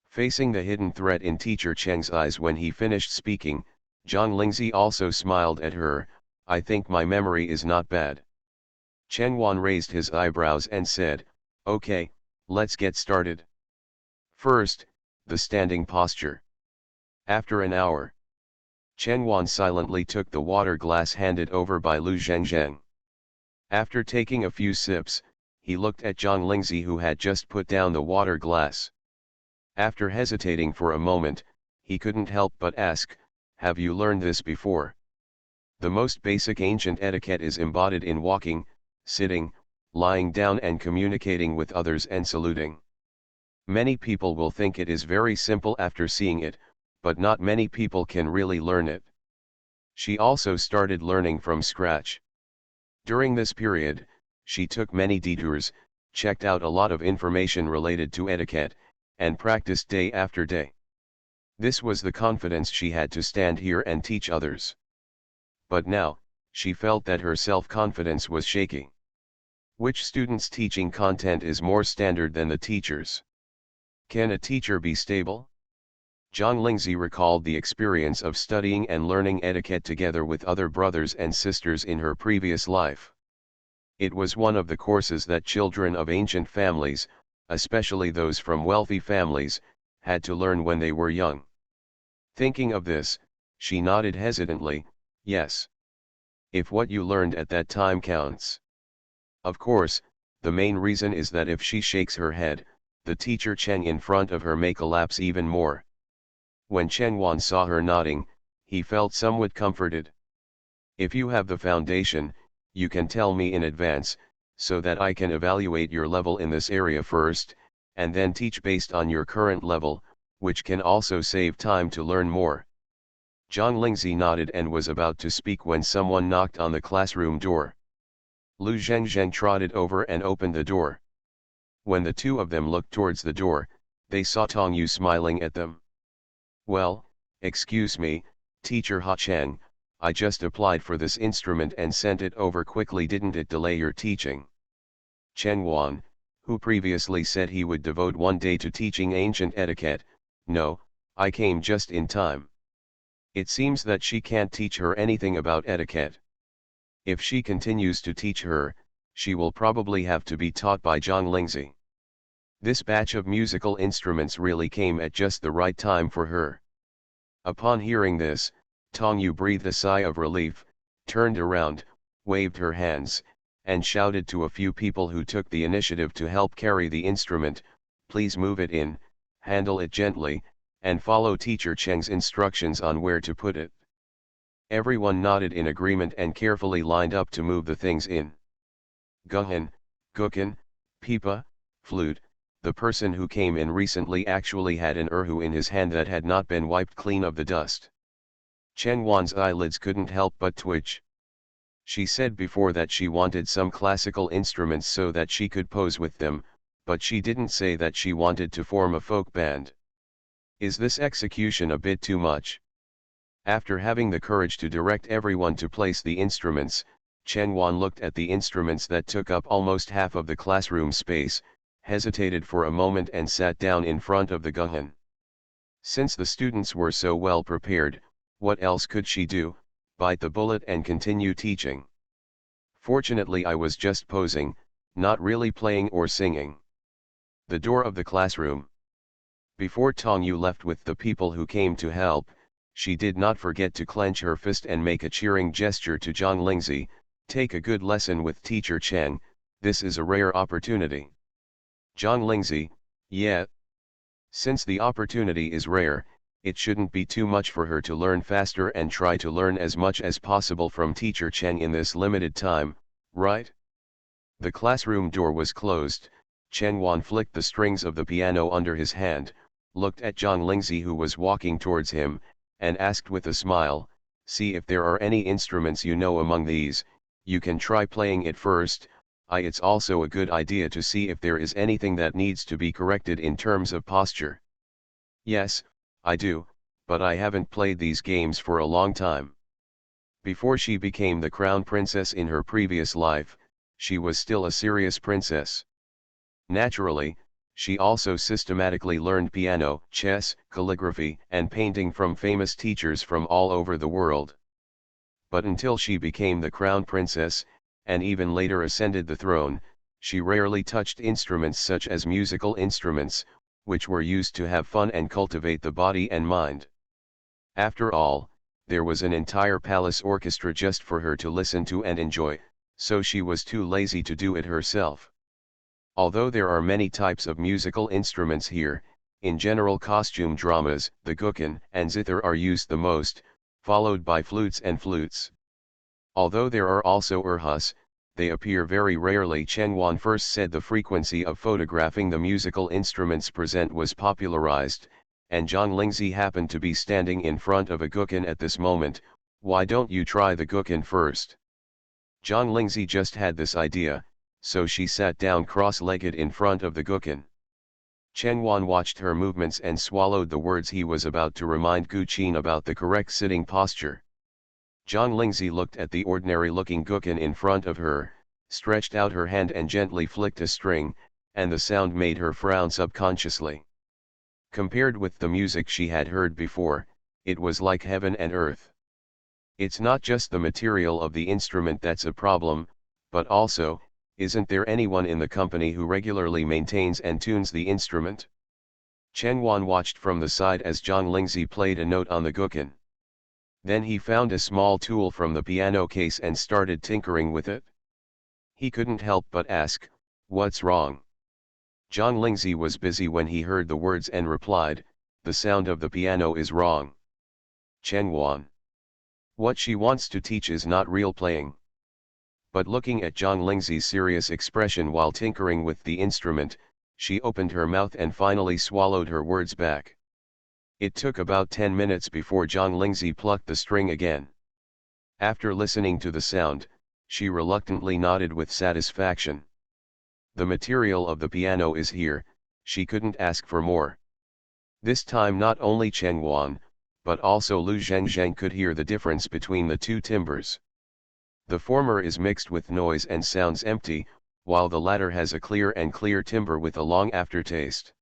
Facing the hidden threat in Teacher Cheng's eyes when he finished speaking, Zhang Lingzi also smiled at her. I think my memory is not bad. Chen Wan raised his eyebrows and said, okay, let's get started. First, the standing posture. After an hour, Chen Wan silently took the water glass handed over by Lu Zhengzheng. After taking a few sips, he looked at Zhang Lingzi, who had just put down the water glass. After hesitating for a moment, he couldn't help but ask, have you learned this before? The most basic ancient etiquette is embodied in walking, sitting, lying down and communicating with others and saluting. Many people will think it is very simple after seeing it, but not many people can really learn it. She also started learning from scratch. During this period, she took many detours, checked out a lot of information related to etiquette, and practiced day after day. This was the confidence she had to stand here and teach others. But now, she felt that her self-confidence was shaking. Which student's teaching content is more standard than the teacher's? Can a teacher be stable? Zhang Lingzi recalled the experience of studying and learning etiquette together with other brothers and sisters in her previous life. It was one of the courses that children of ancient families, especially those from wealthy families, had to learn when they were young. Thinking of this, she nodded hesitantly, yes. If what you learned at that time counts. Of course, the main reason is that if she shakes her head, the teacher Cheng in front of her may collapse even more. When Chen Wan saw her nodding, he felt somewhat comforted. If you have the foundation, you can tell me in advance, so that I can evaluate your level in this area first, and then teach based on your current level, which can also save time to learn more. Zhang Lingzi nodded and was about to speak when someone knocked on the classroom door. Lu Zhengzheng trotted over and opened the door. When the two of them looked towards the door, they saw Tongyu smiling at them. Well, excuse me, Teacher Ha Cheng, I just applied for this instrument and sent it over quickly. Didn't it delay your teaching? Chen Wan, who previously said he would devote one day to teaching ancient etiquette, no, I came just in time. It seems that she can't teach her anything about etiquette. If she continues to teach her, she will probably have to be taught by Zhang Lingzi. This batch of musical instruments really came at just the right time for her. Upon hearing this, Tong Yu breathed a sigh of relief, turned around, waved her hands, and shouted to a few people who took the initiative to help carry the instrument, "Please move it in, handle it gently, and follow Teacher Cheng's instructions on where to put it." Everyone nodded in agreement and carefully lined up to move the things in. Guhan, Gukan, pipa, flute. The person who came in recently actually had an erhu in his hand that had not been wiped clean of the dust. Chen Wan's eyelids couldn't help but twitch. She said before that she wanted some classical instruments so that she could pose with them, but she didn't say that she wanted to form a folk band. Is this execution a bit too much? After having the courage to direct everyone to place the instruments, Chen Wan looked at the instruments that took up almost half of the classroom space, hesitated for a moment and sat down in front of the guhan. Since the students were so well prepared, what else could she do? Bite the bullet and continue teaching. Fortunately, I was just posing, not really playing or singing. The door of the classroom. Before Tong Yu left with the people who came to help, she did not forget to clench her fist and make a cheering gesture to Zhang Lingzi. "Take a good lesson with Teacher Cheng, this is a rare opportunity." Zhang Lingzi, yeah. Since the opportunity is rare, it shouldn't be too much for her to learn faster and try to learn as much as possible from Teacher Cheng in this limited time, right? The classroom door was closed. Chen Wan flicked the strings of the piano under his hand, looked at Zhang Lingzi who was walking towards him, and asked with a smile, "See if there are any instruments you know among these, you can try playing it first. It's also a good idea to see if there is anything that needs to be corrected in terms of posture." "Yes, I do, but I haven't played these games for a long time." Before she became the crown princess in her previous life, she was still a serious princess. Naturally, she also systematically learned piano, chess, calligraphy, and painting from famous teachers from all over the world. But until she became the crown princess, and even later ascended the throne, she rarely touched instruments such as musical instruments, which were used to have fun and cultivate the body and mind. After all, there was an entire palace orchestra just for her to listen to and enjoy, so she was too lazy to do it herself. Although there are many types of musical instruments here, in general costume dramas, the gukan and zither are used the most, followed by flutes and flutes. Although there are also erhus, they appear very rarely. Chen Wan first said the frequency of photographing the musical instruments present was popularized, and Zhang Lingzi happened to be standing in front of a gukan at this moment. "Why don't you try the gukan first?" Zhang Lingzi just had this idea, so she sat down cross-legged in front of the gukan. Chen Wan watched her movements and swallowed the words he was about to remind Gu Qin about the correct sitting posture. Zhang Lingzi looked at the ordinary-looking gukan in front of her, stretched out her hand and gently flicked a string, and the sound made her frown subconsciously. Compared with the music she had heard before, it was like heaven and earth. It's not just the material of the instrument that's a problem, but also, isn't there anyone in the company who regularly maintains and tunes the instrument? Chen Wan watched from the side as Zhang Lingzi played a note on the gukan. Then he found a small tool from the piano case and started tinkering with it. He couldn't help but ask, "What's wrong?" Zhang Lingzi was busy when he heard the words and replied, "The sound of the piano is wrong." Chen Wan. What she wants to teach is not real playing. But looking at Zhang Lingzi's serious expression while tinkering with the instrument, she opened her mouth and finally swallowed her words back. It took about 10 minutes before Zhang Lingzi plucked the string again. After listening to the sound, she reluctantly nodded with satisfaction. The material of the piano is here, she couldn't ask for more. This time not only Cheng Wan, but also Lu Zhengzheng could hear the difference between the two timbres. The former is mixed with noise and sounds empty, while the latter has a clear timbre with a long aftertaste.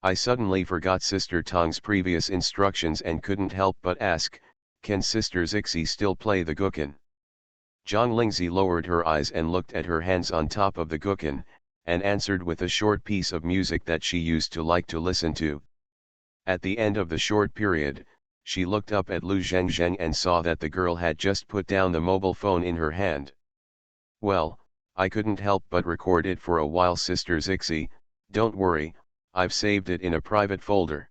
I suddenly forgot Sister Tong's previous instructions and couldn't help but ask, can Sister Zixi still play the guqin? Zhang Lingzi lowered her eyes and looked at her hands on top of the guqin, and answered with a short piece of music that she used to like to listen to. At the end of the short period, she looked up at Lu Zhengzheng and saw that the girl had just put down the mobile phone in her hand. Well, I couldn't help but record it for a while, Sister Zixi, don't worry, I've saved it in a private folder.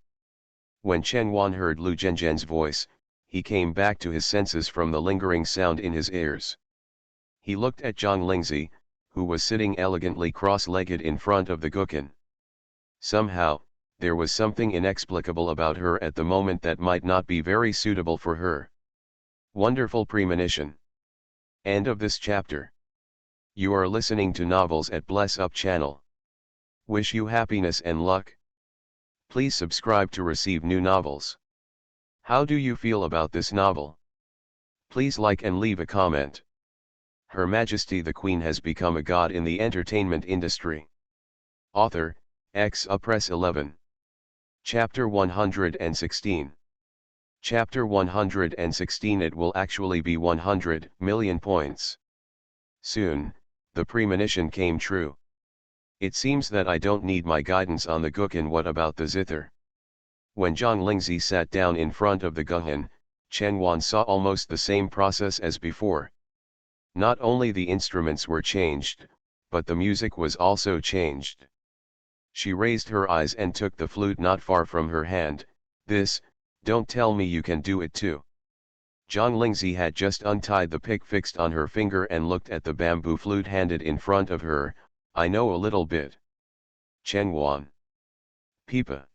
When Chen Wan heard Lu Zhengzheng's voice, he came back to his senses from the lingering sound in his ears. He looked at Zhang Lingzi, who was sitting elegantly cross-legged in front of the guqin. Somehow, there was something inexplicable about her at the moment that might not be very suitable for her. Wonderful premonition. End of this chapter. You are listening to Novels at Bless Up channel. Wish you happiness and luck. Please subscribe to receive new novels. How do you feel about this novel? Please like and leave a comment. Her Majesty the Queen has become a god in the entertainment industry. Author, Press 11. Chapter 116. Chapter 116. It will actually be 100 million points. Soon, the premonition came true. It seems that I don't need my guidance on the guqin. What about the zither? When Zhang Lingzi sat down in front of the guqin, Chen Wan saw almost the same process as before. Not only the instruments were changed, but the music was also changed. She raised her eyes and took the flute not far from her hand. Don't tell me you can do it too. Zhang Lingzi had just untied the pick fixed on her finger and looked at the bamboo flute handed in front of her. I know a little bit. Chen Wan. Pipa.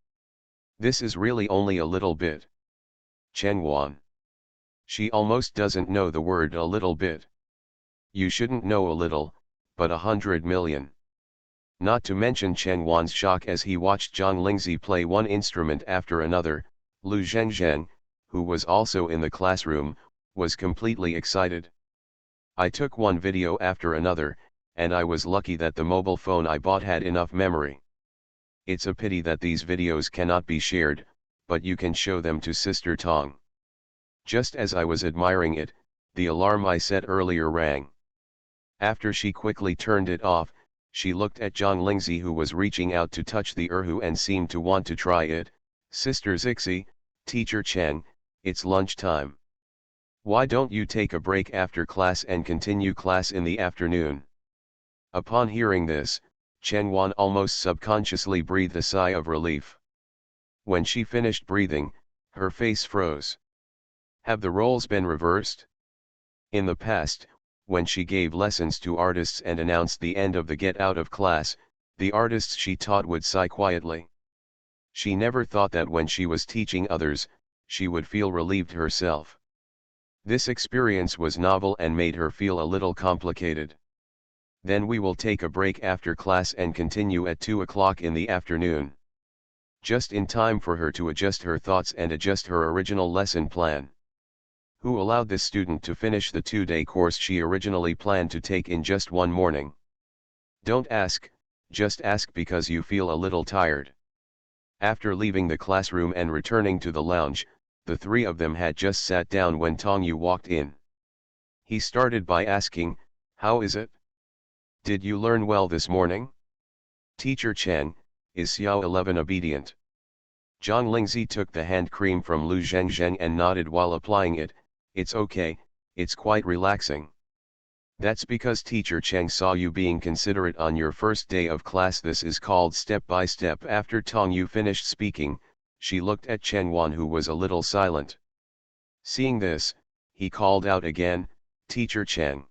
This is really only a little bit. Chen Wan. She almost doesn't know the word a little bit. You shouldn't know a little, but 100 million. Not to mention Chen Wan's shock as he watched Zhang Lingzi play one instrument after another. Lu Zhengzheng, who was also in the classroom, was completely excited. I took one video after another, and I was lucky that the mobile phone I bought had enough memory. It's a pity that these videos cannot be shared, but you can show them to Sister Tong. Just as I was admiring it, the alarm I set earlier rang. After she quickly turned it off, she looked at Zhang Lingzi, who was reaching out to touch the erhu and seemed to want to try it. Sister Zixi, Teacher Chen, it's lunchtime. Why don't you take a break after class and continue class in the afternoon? Upon hearing this, Chen Wan almost subconsciously breathed a sigh of relief. When she finished breathing, her face froze. Have the roles been reversed? In the past, when she gave lessons to artists and announced the end of the get out of class, the artists she taught would sigh quietly. She never thought that when she was teaching others, she would feel relieved herself. This experience was novel and made her feel a little complicated. Then we will take a break after class and continue at 2 o'clock in the afternoon. Just in time for her to adjust her thoughts and adjust her original lesson plan. Who allowed this student to finish the 2-day course she originally planned to take in just one morning? Don't ask, just ask because you feel a little tired. After leaving the classroom and returning to the lounge, the three of them had just sat down when Tong Yu walked in. He started by asking, "How is it? Did you learn well this morning? Teacher Chen, is Xiao 11 obedient?" Zhang Lingzi took the hand cream from Lu Zhengzheng and nodded while applying it. "It's okay, it's quite relaxing." "That's because Teacher Cheng saw you being considerate on your first day of class. This is called step by step." After Tong Yu finished speaking, she looked at Chen Wan, who was a little silent. Seeing this, he called out again, "Teacher Chen."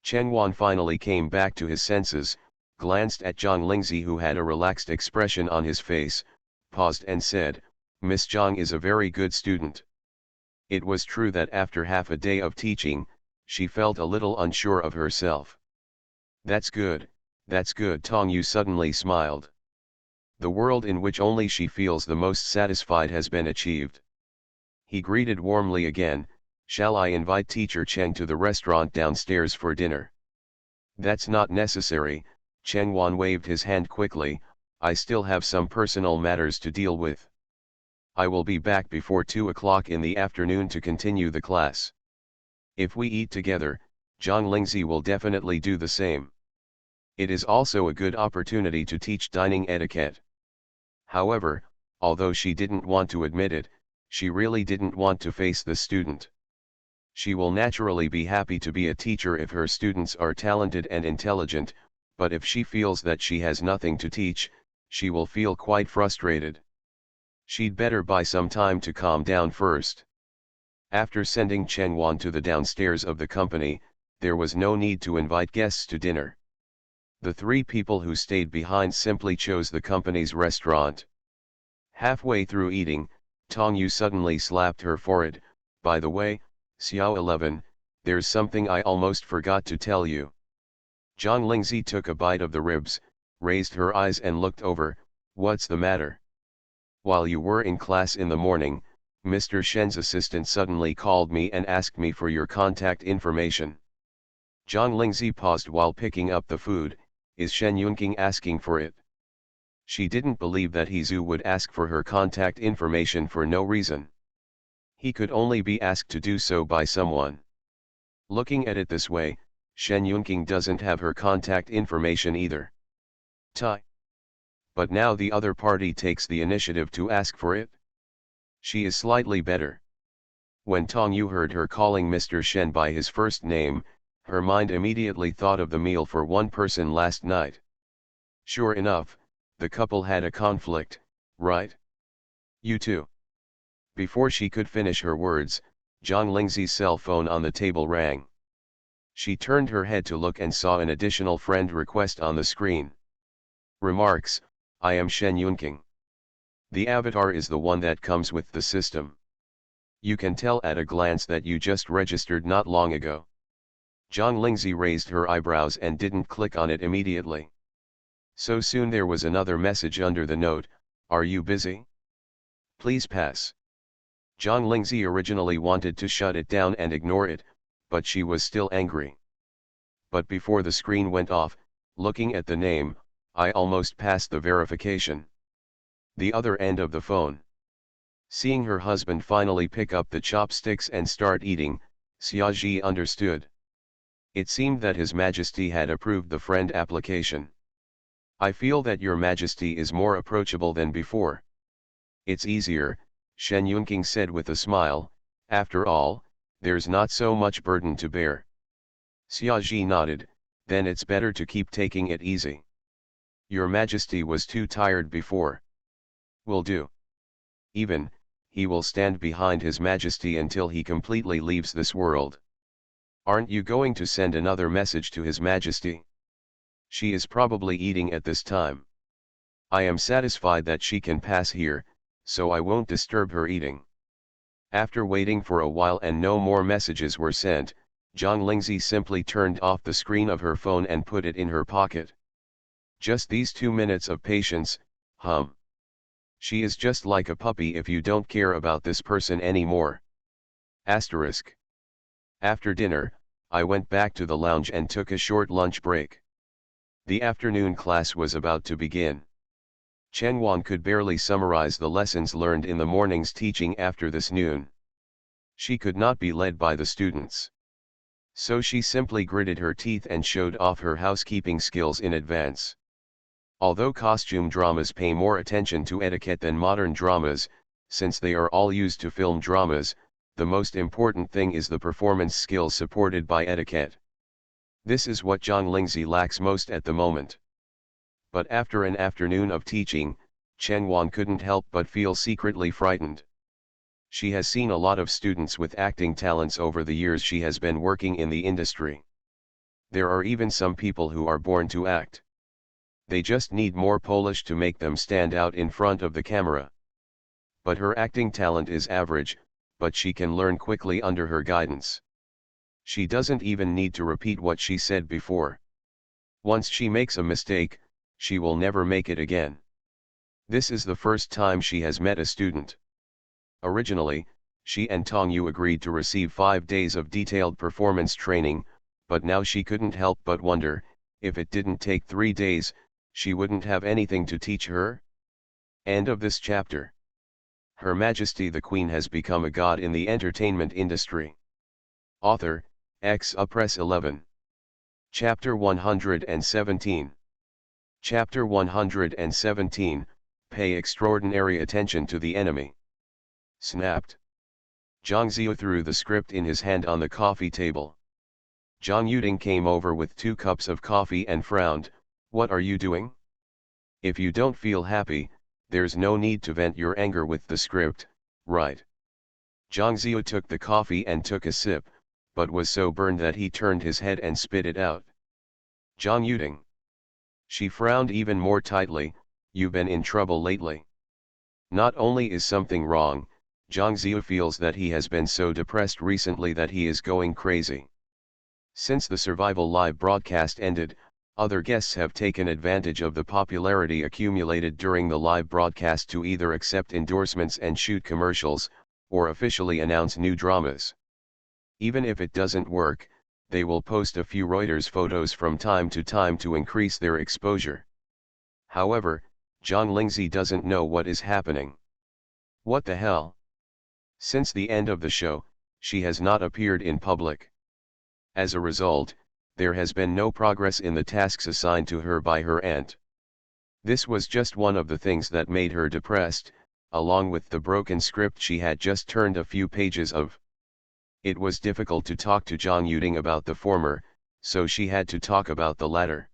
Chen Wan finally came back to his senses, glanced at Zhang Lingzi, who had a relaxed expression on his face, paused and said, "Miss Zhang is a very good student." It was true that after half a day of teaching, she felt a little unsure of herself. That's good, Tong Yu suddenly smiled. The world in which only she feels the most satisfied has been achieved. He greeted warmly again, "Shall I invite Teacher Cheng to the restaurant downstairs for dinner?" "That's not necessary," Cheng Wan waved his hand quickly, "I still have some personal matters to deal with. I will be back before 2 o'clock in the afternoon to continue the class. If we eat together, Zhang Lingzi will definitely do the same. It is also a good opportunity to teach dining etiquette." However, although she didn't want to admit it, she really didn't want to face the student. She will naturally be happy to be a teacher if her students are talented and intelligent, but if she feels that she has nothing to teach, she will feel quite frustrated. She'd better buy some time to calm down first. After sending Cheng Wan to the downstairs of the company, there was no need to invite guests to dinner. The three people who stayed behind simply chose the company's restaurant. Halfway through eating, Tong Yu suddenly slapped her forehead. "By the way, Xiao 11, there's something I almost forgot to tell you." Zhang Lingzi took a bite of the ribs, raised her eyes and looked over. "What's the matter?" "While you were in class in the morning, Mr. Shen's assistant suddenly called me and asked me for your contact information." Zhang Lingzi paused while picking up the food. "Is Shen Yunqing asking for it?" She didn't believe that He Zhu would ask for her contact information for no reason. He could only be asked to do so by someone. Looking at it this way, Shen Yunqing doesn't have her contact information either. Tai. But now the other party takes the initiative to ask for it. She is slightly better. When Tong Yu heard her calling Mr. Shen by his first name, her mind immediately thought of the meal for one person last night. Sure enough, the couple had a conflict, right? "You too." Before she could finish her words, Zhang Lingzi's cell phone on the table rang. She turned her head to look and saw an additional friend request on the screen. Remarks: "I am Shen Yunqing. The avatar is the one that comes with the system. You can tell at a glance that you just registered not long ago." Zhang Lingzi raised her eyebrows and didn't click on it immediately. So soon there was another message under the note: "Are you busy? Please pass." Zhang Lingzi originally wanted to shut it down and ignore it, but she was still angry. But before the screen went off, looking at the name, I almost passed the verification. The other end of the phone. Seeing her husband finally pick up the chopsticks and start eating, Xiaoji understood. It seemed that His Majesty had approved the friend application. "I feel that Your Majesty is more approachable than before." "It's easier," Shen Yunqing said with a smile, "after all, there's not so much burden to bear." Xiaoji nodded, "Then it's better to keep taking it easy. Your Majesty was too tired before." "Will do." "Even, he will stand behind His Majesty until he completely leaves this world." "Aren't you going to send another message to His Majesty?" "She is probably eating at this time. I am satisfied that she can pass here, so I won't disturb her eating." After waiting for a while and no more messages were sent, Zhang Lingzi simply turned off the screen of her phone and put it in her pocket. Just these 2 minutes of patience, She is just like a puppy if you don't care about this person anymore. Asterisk. After dinner, I went back to the lounge and took a short lunch break. The afternoon class was about to begin. Cheng Wan could barely summarize the lessons learned in the morning's teaching after this noon. She could not be led by the students. So she simply gritted her teeth and showed off her housekeeping skills in advance. Although costume dramas pay more attention to etiquette than modern dramas, since they are all used to film dramas, the most important thing is the performance skills supported by etiquette. This is what Zhang Lingzi lacks most at the moment. But after an afternoon of teaching, Cheng Wan couldn't help but feel secretly frightened. She has seen a lot of students with acting talents over the years she has been working in the industry. There are even some people who are born to act. They just need more polish to make them stand out in front of the camera. But her acting talent is average, but she can learn quickly under her guidance. She doesn't even need to repeat what she said before. Once she makes a mistake, she will never make it again. This is the first time she has met a student. Originally, she and Tong Yu agreed to receive 5 days of detailed performance training, but now she couldn't help but wonder, if it didn't take 3 days, she wouldn't have anything to teach her? End of this chapter. Her Majesty the Queen has become a god in the entertainment industry. Author, Press 11. Chapter 117. Chapter 117, Pay extraordinary attention to the enemy. Snapped. Zhang Ziyu threw the script in his hand on the coffee table. Zhang Yuding came over with 2 cups of coffee and frowned, "What are you doing? If you don't feel happy, there's no need to vent your anger with the script, right?" Zhang Ziyu took the coffee and took a sip, but was so burned that he turned his head and spit it out. Zhang Yuding. She frowned even more tightly, "You've been in trouble lately." Not only is something wrong, Zhang Ziyu feels that he has been so depressed recently that he is going crazy. Since the Survival Live broadcast ended, other guests have taken advantage of the popularity accumulated during the live broadcast to either accept endorsements and shoot commercials, or officially announce new dramas. Even if it doesn't work, they will post a few Reuters photos from time to time to increase their exposure. However, Zhang Lingzi doesn't know what is happening. What the hell? Since the end of the show, she has not appeared in public. As a result, there has been no progress in the tasks assigned to her by her aunt. This was just one of the things that made her depressed, along with the broken script she had just turned a few pages of. It was difficult to talk to Zhang Yuding about the former, so she had to talk about the latter.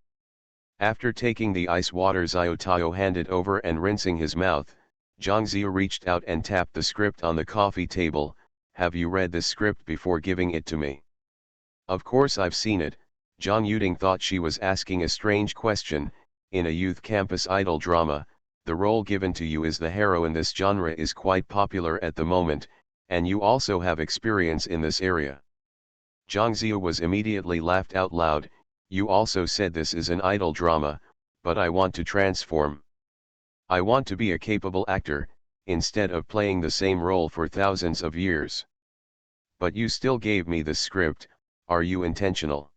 After taking the ice water Xiao Tao handed over and rinsing his mouth, Zhang Ziyu reached out and tapped the script on the coffee table. "Have you read this script before giving it to me?" "Of course I've seen it." Zhang Yuding thought she was asking a strange question. "In a youth campus idol drama, the role given to you is the heroine. This genre is quite popular at the moment, and you also have experience in this area." Zhang Ziyu was immediately laughed out loud. "You also said this is an idol drama, but I want to transform. I want to be a capable actor, instead of playing the same role for thousands of years. But you still gave me the script. Are you intentional?"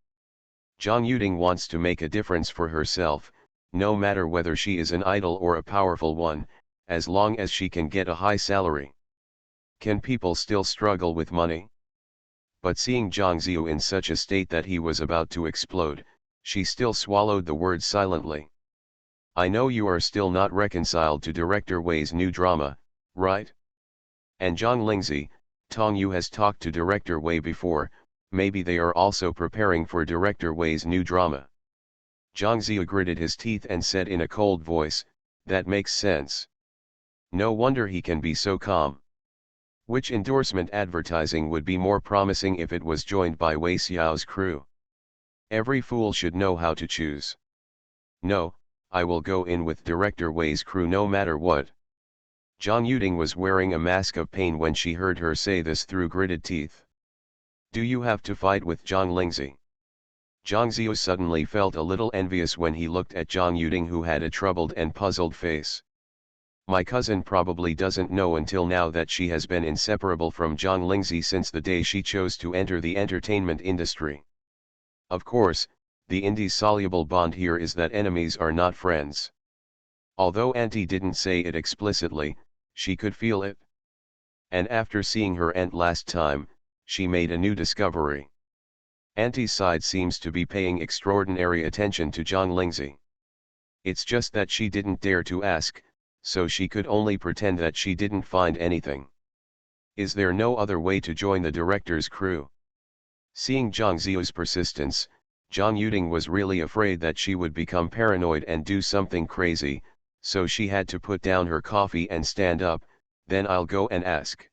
Zhang Yuding wants to make a difference for herself, no matter whether she is an idol or a powerful one, as long as she can get a high salary. Can people still struggle with money? But seeing Zhang Ziyu in such a state that he was about to explode, she still swallowed the words silently. "I know you are still not reconciled to Director Wei's new drama, right? And Zhang Lingzi, Tong Yu has talked to Director Wei before, maybe they are also preparing for Director Wei's new drama." Zhang Ziyu gritted his teeth and said in a cold voice, "That makes sense. No wonder he can be so calm. Which endorsement advertising would be more promising if it was joined by Wei Xiao's crew? Every fool should know how to choose. No, I will go in with Director Wei's crew no matter what." Zhang Yuding was wearing a mask of pain when she heard her say this through gritted teeth. "Do you have to fight with Zhang Lingzi?" Zhang Ziyu suddenly felt a little envious when he looked at Zhang Yuding, who had a troubled and puzzled face. "My cousin probably doesn't know until now that she has been inseparable from Zhang Lingzi since the day she chose to enter the entertainment industry. Of course, the indissoluble bond here is that enemies are not friends." Although Auntie didn't say it explicitly, she could feel it. And after seeing her aunt last time, she made a new discovery. Auntie's side seems to be paying extraordinary attention to Zhang Lingzi. It's just that she didn't dare to ask, so she could only pretend that she didn't find anything. Is there no other way to join the director's crew? Seeing Zhang Ziyu's persistence, Zhang Yuding was really afraid that she would become paranoid and do something crazy, so she had to put down her coffee and stand up. "Then I'll go and ask."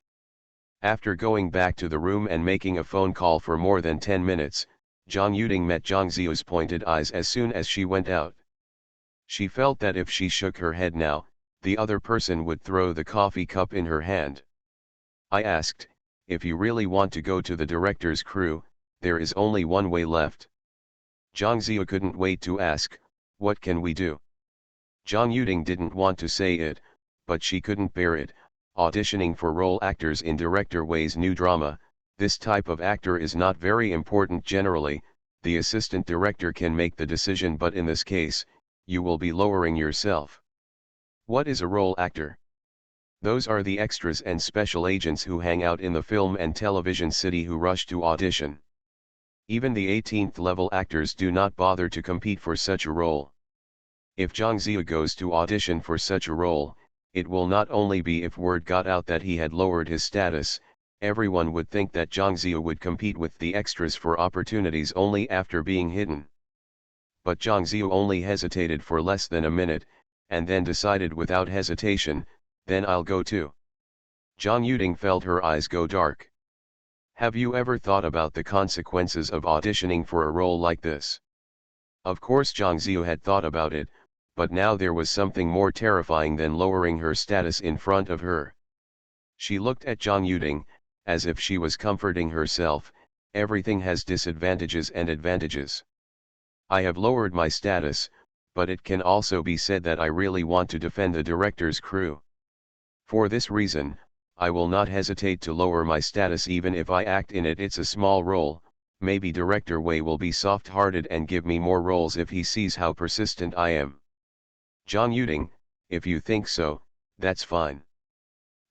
After going back to the room and making a phone call for more than 10 minutes, Zhang Yuding met Zhang Ziyu's pointed eyes as soon as she went out. She felt that if she shook her head now, the other person would throw the coffee cup in her hand. "I asked, if you really want to go to the director's crew, there is only one way left." Zhang Ziyu couldn't wait to ask, "What can we do?" Zhang Yuding didn't want to say it, but she couldn't bear it. Auditioning for role actors in director Wei's new drama, this type of actor is not very important generally, the assistant director can make the decision, but in this case, you will be lowering yourself. What is a role actor? Those are the extras and special agents who hang out in the film and television city who rush to audition. Even the 18th level actors do not bother to compete for such a role. If Zhang Ziyu goes to audition for such a role, it will not only be if word got out that he had lowered his status, everyone would think that Zhang Ziyu would compete with the extras for opportunities only after being hidden. But Zhang Ziyu only hesitated for less than a minute, and then decided without hesitation, then I'll go too. Zhang Yuding felt her eyes go dark. Have you ever thought about the consequences of auditioning for a role like this? Of course Zhang Ziyu had thought about it, but now there was something more terrifying than lowering her status in front of her. She looked at Zhang Yuding, as if she was comforting herself. Everything has disadvantages and advantages. I have lowered my status, but it can also be said that I really want to defend the director's crew. For this reason, I will not hesitate to lower my status even if I act in it. It's a small role, maybe director Wei will be soft-hearted and give me more roles if he sees how persistent I am. Zhang Yuding, if you think so, that's fine.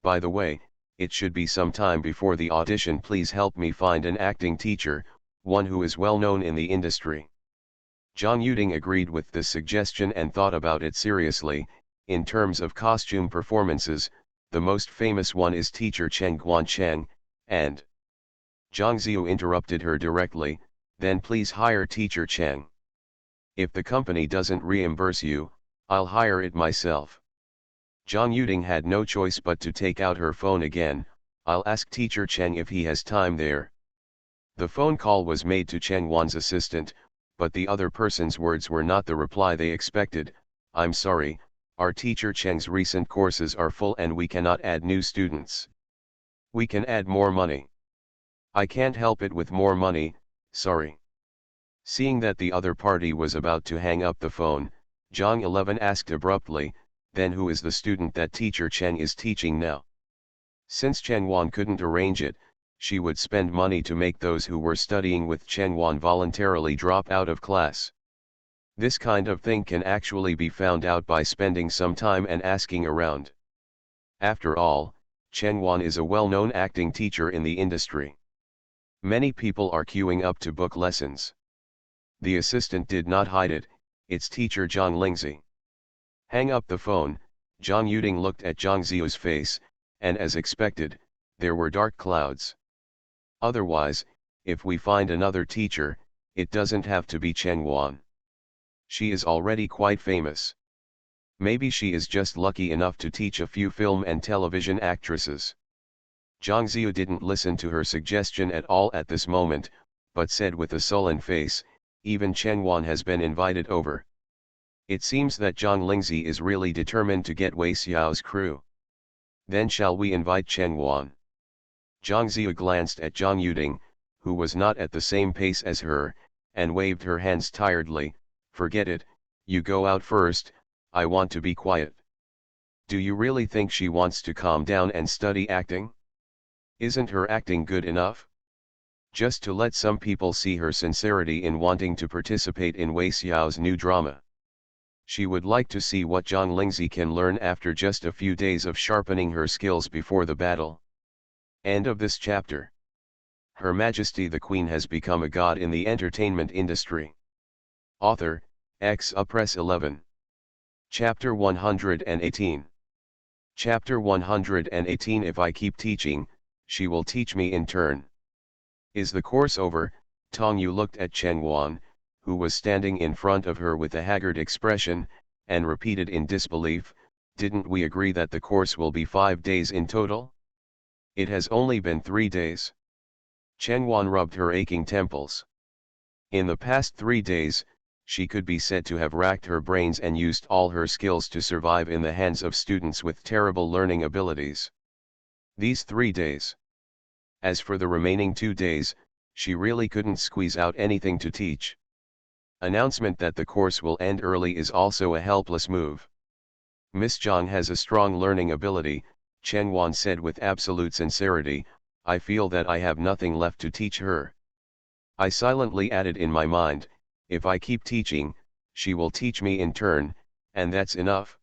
By the way, it should be some time before the audition. Please help me find an acting teacher, one who is well known in the industry. Zhang Yuding agreed with this suggestion and thought about it seriously. In terms of costume performances, the most famous one is teacher Cheng Guancheng, and Zhang Ziyu interrupted her directly, then please hire teacher Cheng. If the company doesn't reimburse you, I'll hire it myself. Zhang Yuding had no choice but to take out her phone again. I'll ask teacher Cheng if he has time there. The phone call was made to Cheng Wan's assistant, but the other person's words were not the reply they expected. I'm sorry, our teacher Cheng's recent courses are full and we cannot add new students. We can add more money. I can't help it with more money, sorry. Seeing that the other party was about to hang up the phone, Zhang 11 asked abruptly, then who is the student that teacher Cheng is teaching now? Since Cheng Wan couldn't arrange it, she would spend money to make those who were studying with Cheng Wan voluntarily drop out of class. This kind of thing can actually be found out by spending some time and asking around. After all, Cheng Wan is a well-known acting teacher in the industry. Many people are queuing up to book lessons. The assistant did not hide it, it's teacher Zhang Lingzi. Hang up the phone. Zhang Yuding looked at Zhang Ziyu's face, and as expected, there were dark clouds. Otherwise, if we find another teacher, it doesn't have to be Cheng Wan. She is already quite famous. Maybe she is just lucky enough to teach a few film and television actresses. Zhang Ziyu didn't listen to her suggestion at all at this moment, but said with a sullen face, even Cheng Wan has been invited over. It seems that Zhang Lingzi is really determined to get Wei Xiao's crew. Then shall we invite Cheng Wan? Zhang Ziyu glanced at Zhang Yuding, who was not at the same pace as her, and waved her hands tiredly. Forget it, you go out first, I want to be quiet. Do you really think she wants to calm down and study acting? Isn't her acting good enough? Just to let some people see her sincerity in wanting to participate in Wei Xiao's new drama. She would like to see what Zhang Lingzi can learn after just a few days of sharpening her skills before the battle. End of this chapter. Her Majesty the Queen has become a god in the entertainment industry. Author, Press 11. Chapter 118. Chapter 118. If I keep teaching, she will teach me in turn. Is the course over? Tong Yu looked at Cheng Wan, who was standing in front of her with a haggard expression, and repeated in disbelief, didn't we agree that the course will be 5 days in total? It has only been 3 days. Cheng Wan rubbed her aching temples. In the past 3 days, she could be said to have racked her brains and used all her skills to survive in the hands of students with terrible learning abilities. These 3 days. As for the remaining 2 days, she really couldn't squeeze out anything to teach. Announcement that the course will end early is also a helpless move. Miss Zhang has a strong learning ability, Chen Wan said with absolute sincerity. I feel that I have nothing left to teach her. I silently added in my mind, if I keep teaching, she will teach me in turn, and that's enough.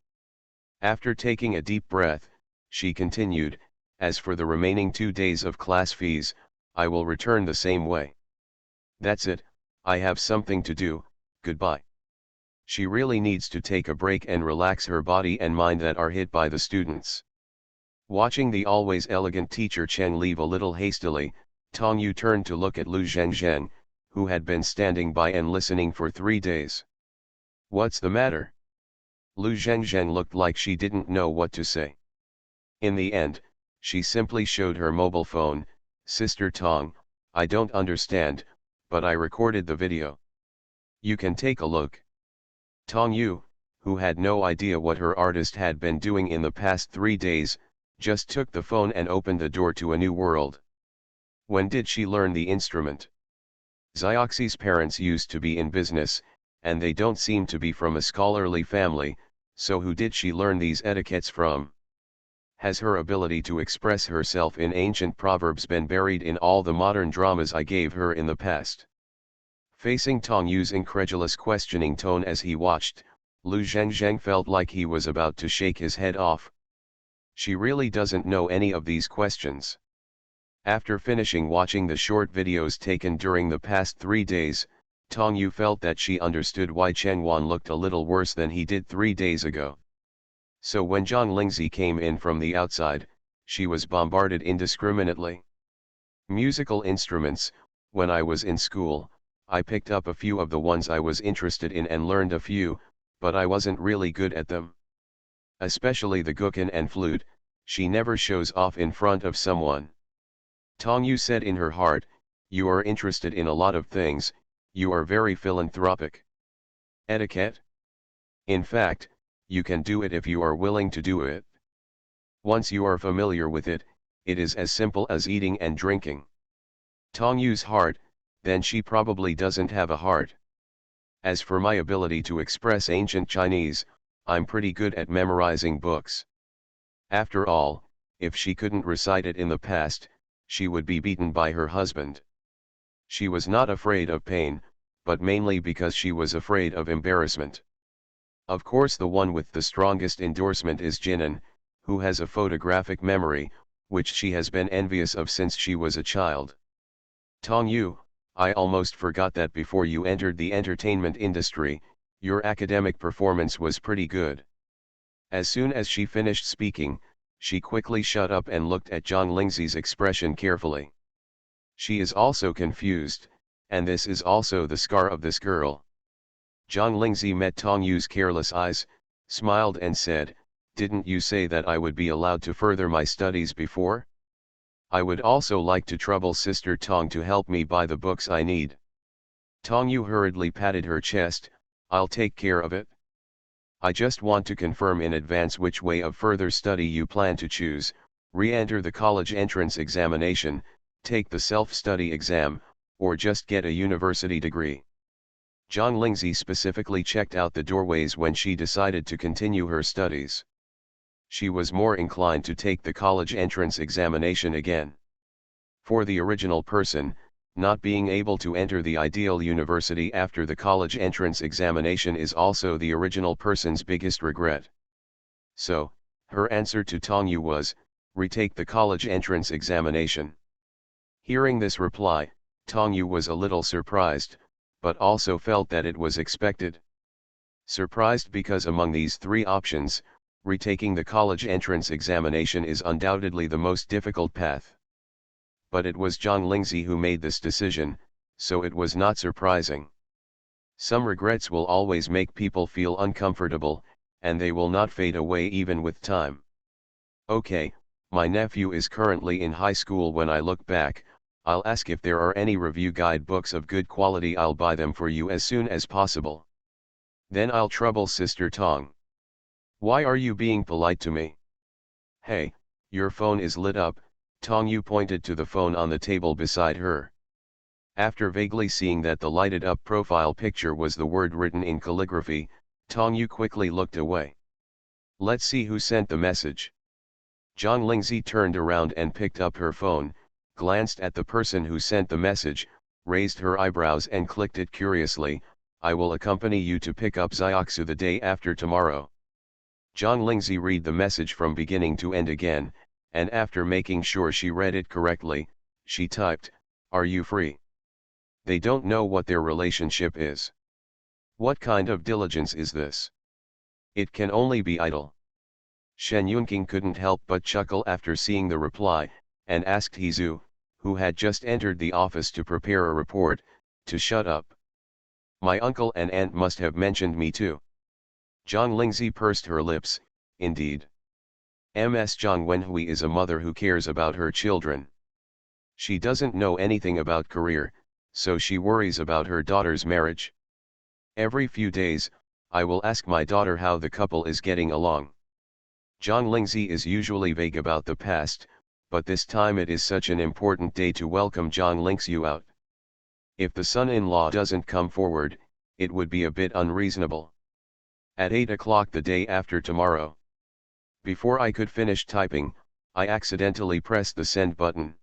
After taking a deep breath, she continued, as for the remaining 2 days of class fees, I will return the same way. That's it, I have something to do, goodbye. She really needs to take a break and relax her body and mind that are hit by the students. Watching the always elegant teacher Chen leave a little hastily, Tong Yu turned to look at Lu Zhengzheng, who had been standing by and listening for 3 days. What's the matter? Lu Zhengzheng looked like she didn't know what to say. In the end, she simply showed her mobile phone. Sister Tong, I don't understand, but I recorded the video. You can take a look. Tong Yu, who had no idea what her artist had been doing in the past 3 days, just took the phone and opened the door to a new world. When did she learn the instrument? Zioxi's parents used to be in business, and they don't seem to be from a scholarly family, so who did she learn these etiquettes from? Has her ability to express herself in ancient proverbs been buried in all the modern dramas I gave her in the past? Facing Tong Yu's incredulous questioning tone as he watched, Lu Zhengzheng felt like he was about to shake his head off. She really doesn't know any of these questions. After finishing watching the short videos taken during the past 3 days, Tong Yu felt that she understood why Chen Wan looked a little worse than he did 3 days ago. So when Zhang Lingzi came in from the outside, she was bombarded indiscriminately. Musical instruments, when I was in school, I picked up a few of the ones I was interested in and learned a few, but I wasn't really good at them. Especially the gukhan and flute, she never shows off in front of someone. Tong Yu said in her heart, you are interested in a lot of things, you are very philanthropic. Etiquette? In fact, you can do it if you are willing to do it. Once you are familiar with it, it is as simple as eating and drinking. Tong Yu's heart, then she probably doesn't have a heart. As for my ability to express ancient Chinese, I'm pretty good at memorizing books. After all, if she couldn't recite it in the past, she would be beaten by her husband. She was not afraid of pain, but mainly because she was afraid of embarrassment. Of course, the one with the strongest endorsement is Jinan, who has a photographic memory, which she has been envious of since she was a child. Tong Yu, I almost forgot that before you entered the entertainment industry, your academic performance was pretty good. As soon as she finished speaking, she quickly shut up and looked at Zhang Lingzi's expression carefully. She is also confused, and this is also the scar of this girl. Zhang Lingzi met Tong Yu's careless eyes, smiled and said, didn't you say that I would be allowed to further my studies before? I would also like to trouble Sister Tong to help me buy the books I need. Tong Yu hurriedly patted her chest, I'll take care of it. I just want to confirm in advance which way of further study you plan to choose, re-enter the college entrance examination, take the self-study exam, or just get a university degree. Zhang Lingzi specifically checked out the doorways when she decided to continue her studies. She was more inclined to take the college entrance examination again. For the original person, not being able to enter the ideal university after the college entrance examination is also the original person's biggest regret. So, her answer to Tong Yu was, retake the college entrance examination. Hearing this reply, Tong Yu was a little surprised, but also felt that it was expected. Surprised because among these 3 options, retaking the college entrance examination is undoubtedly the most difficult path. But it was Zhang Lingzi who made this decision, so it was not surprising. Some regrets will always make people feel uncomfortable, and they will not fade away even with time. Okay, my nephew is currently in high school. When I look back, I'll ask if there are any review guide books of good quality. I'll buy them for you as soon as possible. Then I'll trouble Sister Tong. Why are you being polite to me? Hey, your phone is lit up. Tong Yu pointed to the phone on the table beside her. After vaguely seeing that the lighted up profile picture was the word written in calligraphy, Tong Yu quickly looked away. Let's see who sent the message. Zhang Lingzi turned around and picked up her phone, glanced at the person who sent the message, raised her eyebrows and clicked it curiously. I will accompany you to pick up Xiaoxu the day after tomorrow. Zhang Lingzi read the message from beginning to end again, and after making sure she read it correctly, she typed, "Are you free?" They don't know what their relationship is. What kind of diligence is this? It can only be idle. Shen Yunqing couldn't help but chuckle after seeing the reply, and asked Hezu, who had just entered the office to prepare a report, to shut up. My uncle and aunt must have mentioned me too. Zhang Lingzi pursed her lips, indeed. Ms. Zhang Wenhui is a mother who cares about her children. She doesn't know anything about career, so she worries about her daughter's marriage. Every few days, I will ask my daughter how the couple is getting along. Zhang Lingzi is usually vague about the past, but this time it is such an important day to welcome Zhang Lingxiu out. If the son-in-law doesn't come forward, it would be a bit unreasonable. At 8 o'clock the day after tomorrow. Before I could finish typing, I accidentally pressed the send button.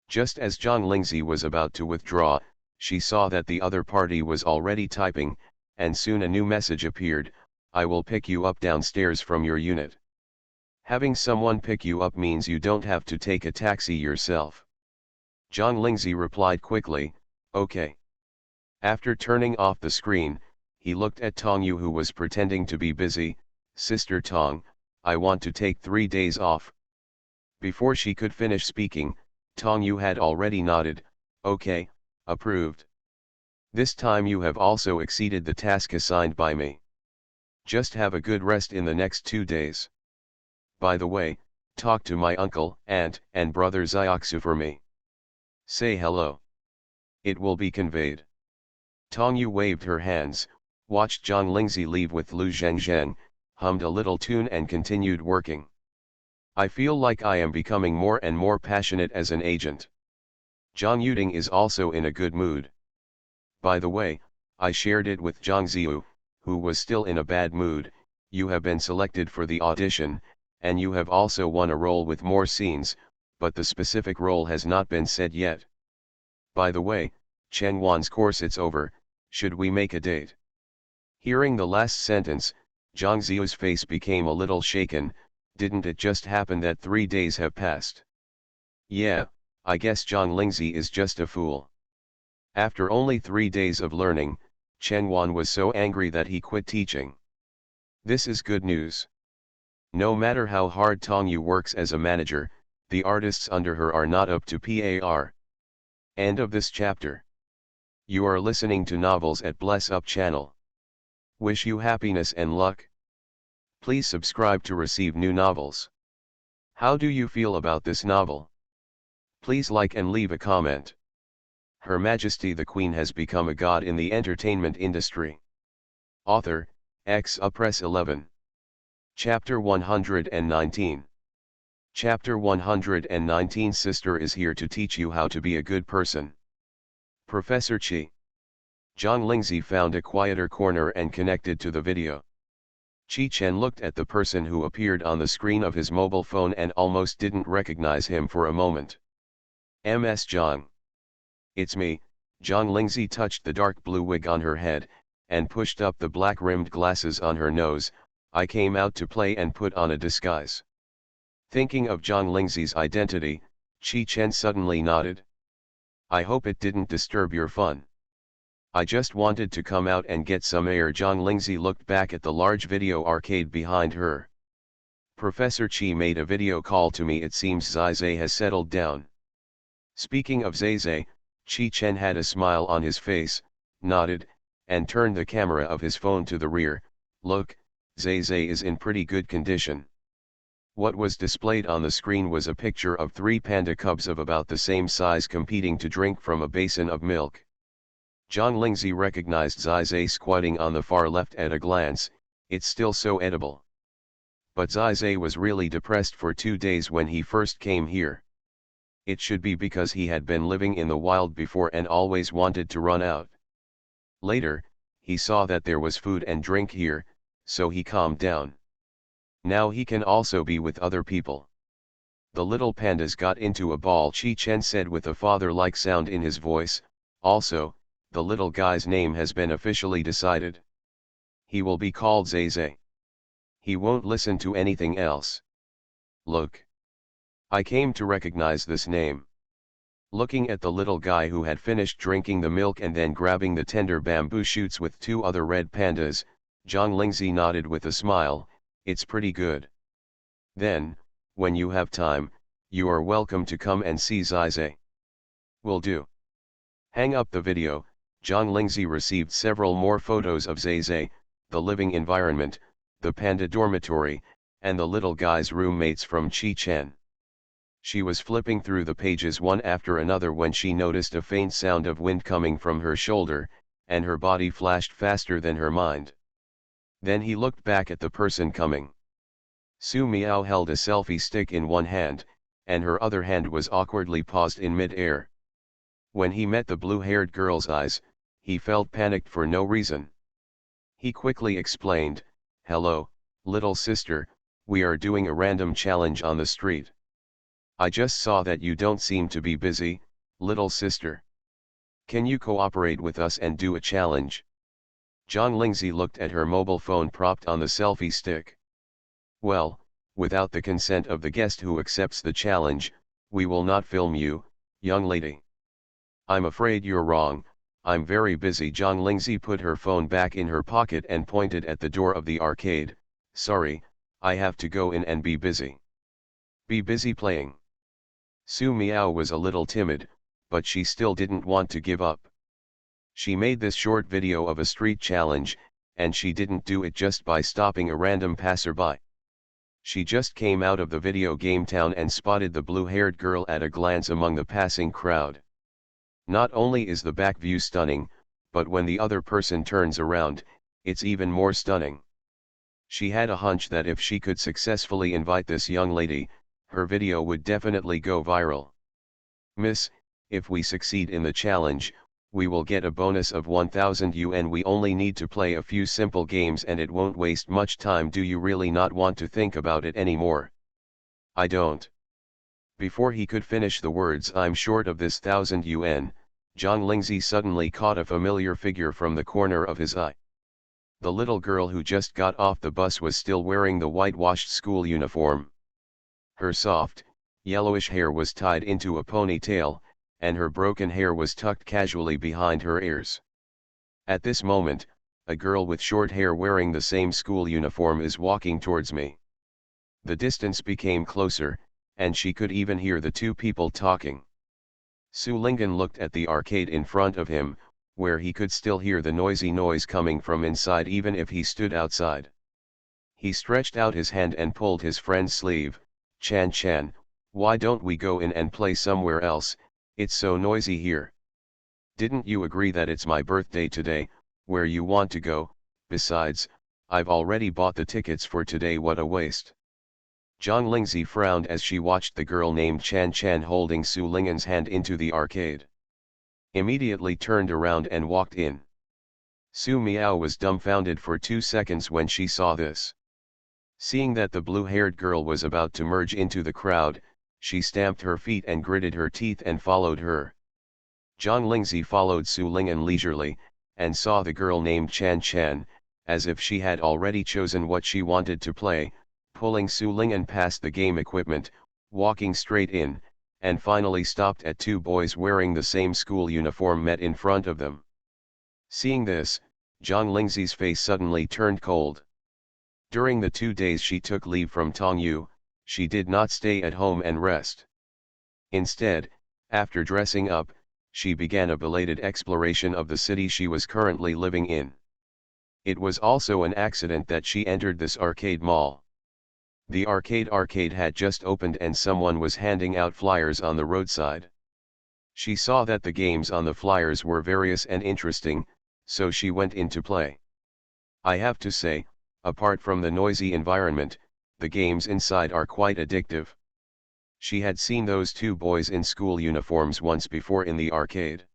Just as Zhang Lingzi was about to withdraw, she saw that the other party was already typing, and soon a new message appeared, I will pick you up downstairs from your unit. Having someone pick you up means you don't have to take a taxi yourself. Zhang Lingzi replied quickly, okay. After turning off the screen, he looked at Tong Yu who was pretending to be busy. Sister Tong, I want to take 3 days off. Before she could finish speaking, Tong Yu had already nodded, okay, approved. This time you have also exceeded the task assigned by me. Just have a good rest in the next 2 days. By the way, talk to my uncle, aunt, and brother Xiaoxu for me. Say hello. It will be conveyed. Tong Yu waved her hands, watched Zhang Lingzi leave with Lu Zhengzheng, hummed a little tune and continued working. I feel like I am becoming more and more passionate as an agent. Zhang Yuding is also in a good mood. By the way, I shared it with Zhang Ziyu, who was still in a bad mood. You have been selected for the audition, and you have also won a role with more scenes, but the specific role has not been said yet. By the way, Chen Wan's course it's over, should we make a date? Hearing the last sentence, Zhang Ziyu's face became a little shaken. Didn't it just happen that 3 days have passed? Yeah, I guess Zhang Lingzi is just a fool. After only 3 days of learning, Chen Wan was so angry that he quit teaching. This is good news. No matter how hard Tong Yu works as a manager, the artists under her are not up to par. End of this chapter. You are listening to Novels at Bless Up channel. Wish you happiness and luck. Please subscribe to receive new novels. How do you feel about this novel? Please like and leave a comment. Her Majesty the Queen has become a god in the entertainment industry. Author, Press 11. Chapter 119. Chapter 119. Sister is here to teach you how to be a good person. Professor Chi. Zhang Lingzi found a quieter corner and connected to the video. Chi Chen looked at the person who appeared on the screen of his mobile phone and almost didn't recognize him for a moment. Ms. Zhang. It's me. Zhang Lingzi touched the dark blue wig on her head, and pushed up the black-rimmed glasses on her nose. I came out to play and put on a disguise. Thinking of Zhang Lingzi's identity, Chi Chen suddenly nodded. I hope it didn't disturb your fun. I just wanted to come out and get some air. Zhang Lingzi looked back at the large video arcade behind her. Professor Chi made a video call to me. It seems Zai has settled down. Speaking of Zai, Chi Chen had a smile on his face, nodded, and turned the camera of his phone to the rear. Look, Zai is in pretty good condition. What was displayed on the screen was a picture of 3 panda cubs of about the same size competing to drink from a basin of milk. Zhang Lingzi recognized Zai squatting on the far left at a glance. It's still so edible. But Zai was really depressed for 2 days when he first came here. It should be because he had been living in the wild before and always wanted to run out. Later, he saw that there was food and drink here, so he calmed down. Now he can also be with other people. The little pandas got into a ball, Chi Chen said with a father-like sound in his voice. Also, the little guy's name has been officially decided. He will be called Zay. He won't listen to anything else. Look. I came to recognize this name. Looking at the little guy who had finished drinking the milk and then grabbing the tender bamboo shoots with two other red pandas, Zhang Lingzi nodded with a smile. It's pretty good. Then, when you have time, you are welcome to come and see Zai. Will do. Hang up the video. Zhang Lingzi received several more photos of Zai, the living environment, the panda dormitory, and the little guy's roommates from Chi Chen. She was flipping through the pages one after another when she noticed a faint sound of wind coming from her shoulder, and her body flashed faster than her mind. Then he looked back at the person coming. Su Miao held a selfie stick in one hand, and her other hand was awkwardly paused in mid-air. When he met the blue-haired girl's eyes, he felt panicked for no reason. He quickly explained, "Hello, little sister, we are doing a random challenge on the street. I just saw that you don't seem to be busy, little sister. Can you cooperate with us and do a challenge?" Zhang Lingzi looked at her mobile phone propped on the selfie stick. "Well, without the consent of the guest who accepts the challenge, we will not film you, young lady." "I'm afraid you're wrong, I'm very busy." Zhang Lingzi put her phone back in her pocket and pointed at the door of the arcade. "Sorry, I have to go in and be busy." "Be busy playing." Su Miao was a little timid, but she still didn't want to give up. She made this short video of a street challenge, and she didn't do it just by stopping a random passerby. She just came out of the video game town and spotted the blue-haired girl at a glance among the passing crowd. Not only is the back view stunning, but when the other person turns around, it's even more stunning. She had a hunch that if she could successfully invite this young lady, her video would definitely go viral. "Miss, if we succeed in the challenge, we will get a bonus of 1000 yuan. We only need to play a few simple games and it won't waste much time. Do you really not want to think about it anymore?" "I don't." Before he could finish the words "I'm short of this 1000 yuan, Zhang Lingzi suddenly caught a familiar figure from the corner of his eye. The little girl who just got off the bus was still wearing the whitewashed school uniform. Her soft, yellowish hair was tied into a ponytail, and her broken hair was tucked casually behind her ears. At this moment, a girl with short hair wearing the same school uniform is walking towards me. The distance became closer, and she could even hear the two people talking. Su Linghan looked at the arcade in front of him, where he could still hear the noisy noise coming from inside even if he stood outside. He stretched out his hand and pulled his friend's sleeve. Chan, why don't we go in and play somewhere else, it's so noisy here." "Didn't you agree that it's my birthday today, where you want to go? Besides, I've already bought the tickets for today. What a waste." Zhang Lingzi frowned as she watched the girl named Chan holding Su Linghan's hand into the arcade. Immediately turned around and walked in. Su Miao was dumbfounded for 2 seconds when she saw this. Seeing that the blue-haired girl was about to merge into the crowd, she stamped her feet and gritted her teeth and followed her. Zhang Lingzi followed Su Linghan leisurely, and saw the girl named Chan, as if she had already chosen what she wanted to play, pulling Su Linghan past the game equipment, walking straight in, and finally stopped at two boys wearing the same school uniform met in front of them. Seeing this, Zhang Lingzi's face suddenly turned cold. During the 2 days she took leave from Tongyu, she did not stay at home and rest. Instead, after dressing up, she began a belated exploration of the city she was currently living in. It was also an accident that she entered this arcade mall. The arcade had just opened and someone was handing out flyers on the roadside. She saw that the games on the flyers were various and interesting, so she went in to play. I have to say, apart from the noisy environment, the games inside are quite addictive. She had seen those two boys in school uniforms once before in the arcade.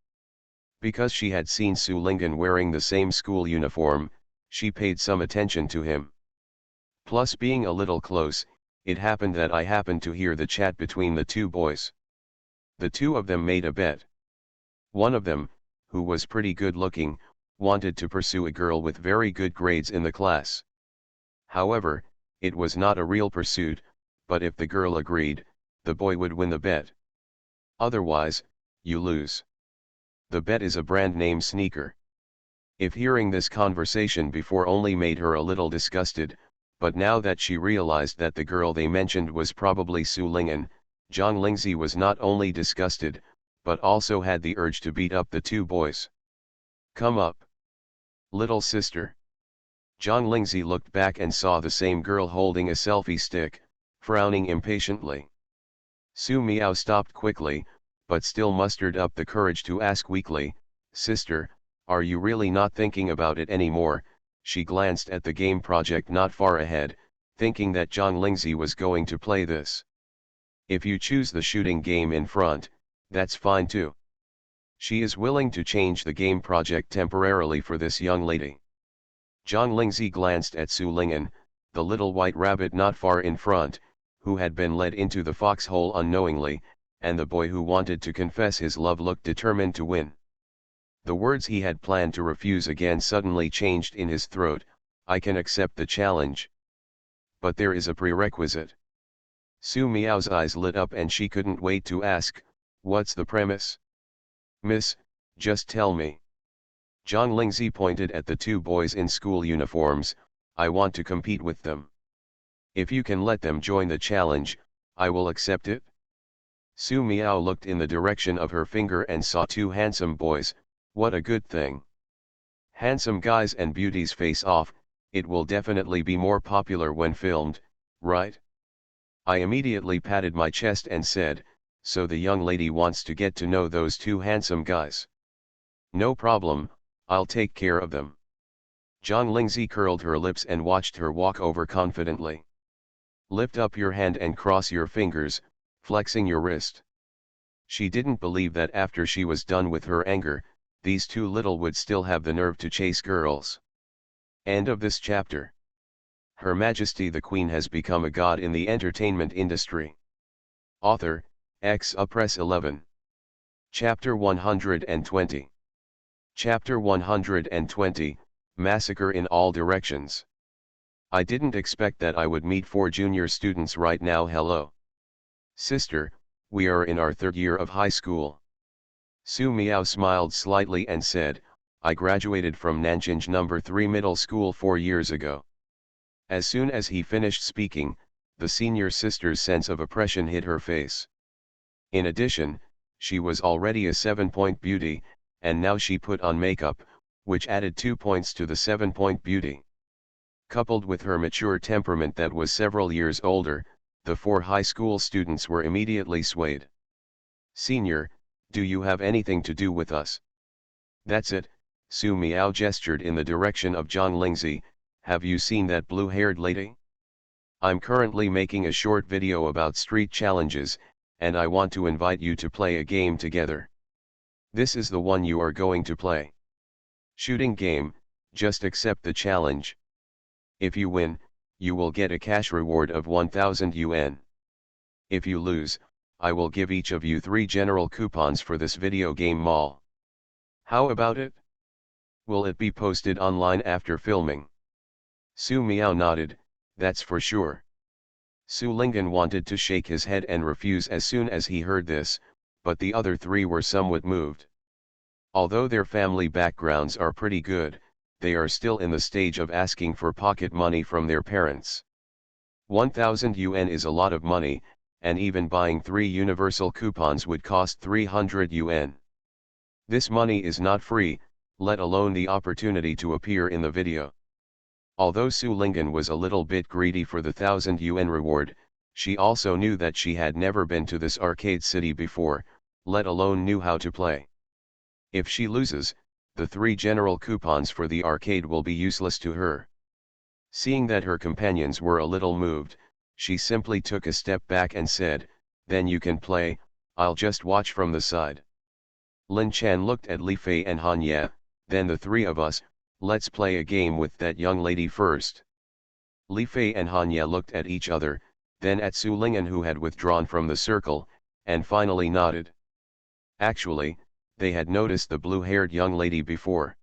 Because she had seen Su Linghan wearing the same school uniform, she paid some attention to him. Plus being a little close, it happened that I happened to hear the chat between the two boys. The two of them made a bet. One of them, who was pretty good looking, wanted to pursue a girl with very good grades in the class. However, it was not a real pursuit, but if the girl agreed, the boy would win the bet. Otherwise, you lose. The bet is a brand name sneaker. If hearing this conversation before only made her a little disgusted, but now that she realized that the girl they mentioned was probably Su Ling'an, Zhang Lingzi was not only disgusted, but also had the urge to beat up the two boys. Come up, little sister. Zhang Lingzi looked back and saw the same girl holding a selfie stick, frowning impatiently. Su Miao stopped quickly, but still mustered up the courage to ask weakly, "Sister, are you really not thinking about it anymore?" She glanced at the game project not far ahead, thinking that Zhang Lingzi was going to play this. If you choose the shooting game in front, that's fine too. She is willing to change the game project temporarily for this young lady. Zhang Lingzi glanced at Su Ling'an, the little white rabbit not far in front, who had been led into the foxhole unknowingly, and the boy who wanted to confess his love looked determined to win. The words he had planned to refuse again suddenly changed in his throat. "I can accept the challenge. But there is a prerequisite." Su Miao's eyes lit up and she couldn't wait to ask, "What's the premise?" "Miss, just tell me." Zhang Lingzi pointed at the two boys in school uniforms. "I want to compete with them. If you can let them join the challenge, I will accept it." Su Miao looked in the direction of her finger and saw two handsome boys. What a good thing. Handsome guys and beauties face off, it will definitely be more popular when filmed, right? I immediately patted my chest and said, "So the young lady wants to get to know those two handsome guys. No problem, I'll take care of them." Zhang Lingzi curled her lips and watched her walk over confidently. "Lift up your hand and cross your fingers, flexing your wrist." She didn't believe that after she was done with her anger, these two little would still have the nerve to chase girls. End of this chapter. Her Majesty the Queen has become a god in the entertainment industry. Author, Press 11. Chapter 120. Chapter 120, Massacre in All Directions. I didn't expect that I would meet 4 junior students right now. Hello. Sister, we are in our 3rd year of high school. Su Miao smiled slightly and said, "I graduated from Nanjing No. 3 Middle School 4 years ago." As soon as he finished speaking, the senior sister's sense of oppression hit her face. In addition, she was already a 7-point beauty, and now she put on makeup, which added 2 points to the 7-point beauty. Coupled with her mature temperament that was several years older, the 4 high school students were immediately swayed. "Senior, do you have anything to do with us?" "That's it," Su Miao gestured in the direction of Zhang Lingzi. "Have you seen that blue-haired lady? I'm currently making a short video about street challenges, and I want to invite you to play a game together. This is the one you are going to play. Shooting game, just accept the challenge. If you win, you will get a cash reward of 1,000 yuan. If you lose, I will give each of you 3 general coupons for this video game mall. How about it? Will it be posted online after filming?" Su Miao nodded, "That's for sure." Su Ling'an wanted to shake his head and refuse as soon as he heard this, but the other 3 were somewhat moved. Although their family backgrounds are pretty good, they are still in the stage of asking for pocket money from their parents. 1,000 yuan is a lot of money, and even buying 3 universal coupons would cost 300 yuan. This money is not free, let alone the opportunity to appear in the video. Although Su Ling'an was a little bit greedy for the 1,000 yuan reward, she also knew that she had never been to this arcade city before, let alone knew how to play. If she loses, the 3 general coupons for the arcade will be useless to her. Seeing that her companions were a little moved, she simply took a step back and said, "Then you can play, I'll just watch from the side." Lin Chan looked at Li Fei and Han Ye. "Then the 3 of us, let's play a game with that young lady first." Li Fei and Han Ye looked at each other, then at Su Ling'an who had withdrawn from the circle, and finally nodded. Actually, they had noticed the blue-haired young lady before.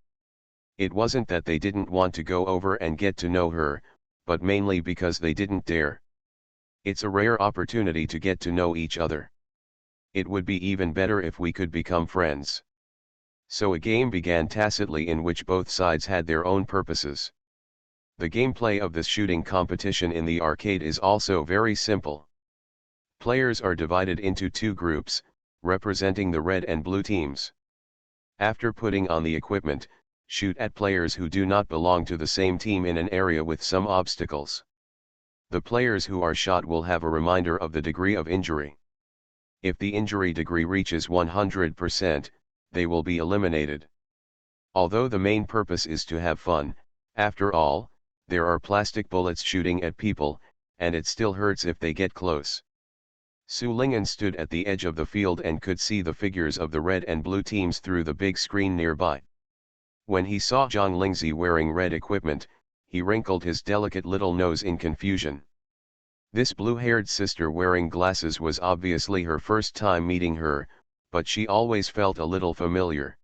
It wasn't that they didn't want to go over and get to know her, but mainly because they didn't dare. It's a rare opportunity to get to know each other. It would be even better if we could become friends. So a game began tacitly in which both sides had their own purposes. The gameplay of this shooting competition in the arcade is also very simple. Players are divided into two groups, representing the red and blue teams. After putting on the equipment, shoot at players who do not belong to the same team in an area with some obstacles. The players who are shot will have a reminder of the degree of injury. If the injury degree reaches 100%, they will be eliminated. Although the main purpose is to have fun, after all, there are plastic bullets shooting at people, and it still hurts if they get close. Su Ling'an stood at the edge of the field and could see the figures of the red and blue teams through the big screen nearby. When he saw Zhang Lingzi wearing red equipment, he wrinkled his delicate little nose in confusion. This blue-haired sister wearing glasses was obviously her first time meeting her, but she always felt a little familiar.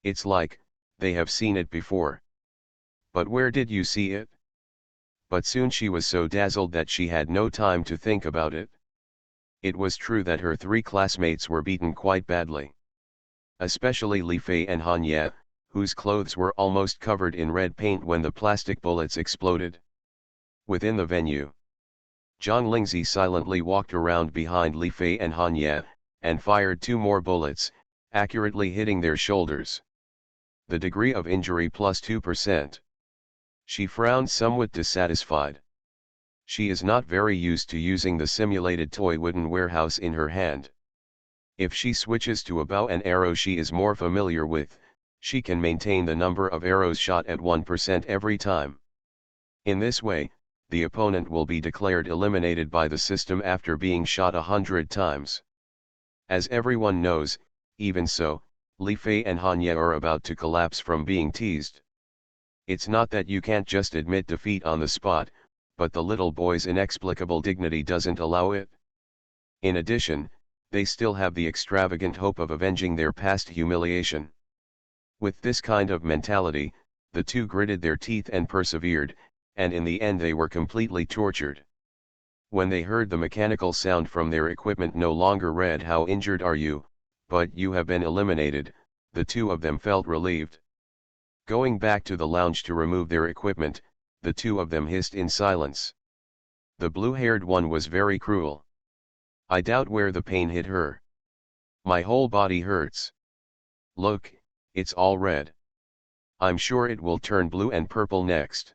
It's like, they have seen it before. But where did you see it? But soon she was so dazzled that she had no time to think about it. It was true that her three classmates were beaten quite badly. Especially Li Fei and Han Ye, whose clothes were almost covered in red paint when the plastic bullets exploded. Within the venue, Zhang Lingzi silently walked around behind Li Fei and Han Ye, and fired two more bullets, accurately hitting their shoulders. The degree of injury plus 2%. She frowned somewhat dissatisfied. She is not very used to using the simulated toy wooden warehouse in her hand. If she switches to a bow and arrow she is more familiar with, she can maintain the number of arrows shot at 1% every time. In this way, the opponent will be declared eliminated by the system after being shot 100 times. As everyone knows, even so, Li Fei and Han Ye are about to collapse from being teased. It's not that you can't just admit defeat on the spot, but the little boy's inexplicable dignity doesn't allow it. In addition, they still have the extravagant hope of avenging their past humiliation. With this kind of mentality, the two gritted their teeth and persevered, and in the end they were completely tortured. When they heard the mechanical sound from their equipment no longer read "How injured are you?" but "You have been eliminated," the two of them felt relieved. Going back to the lounge to remove their equipment, the two of them hissed in silence. The blue-haired one was very cruel. "I doubt where the pain hit her. My whole body hurts. Look, it's all red. I'm sure it will turn blue and purple next.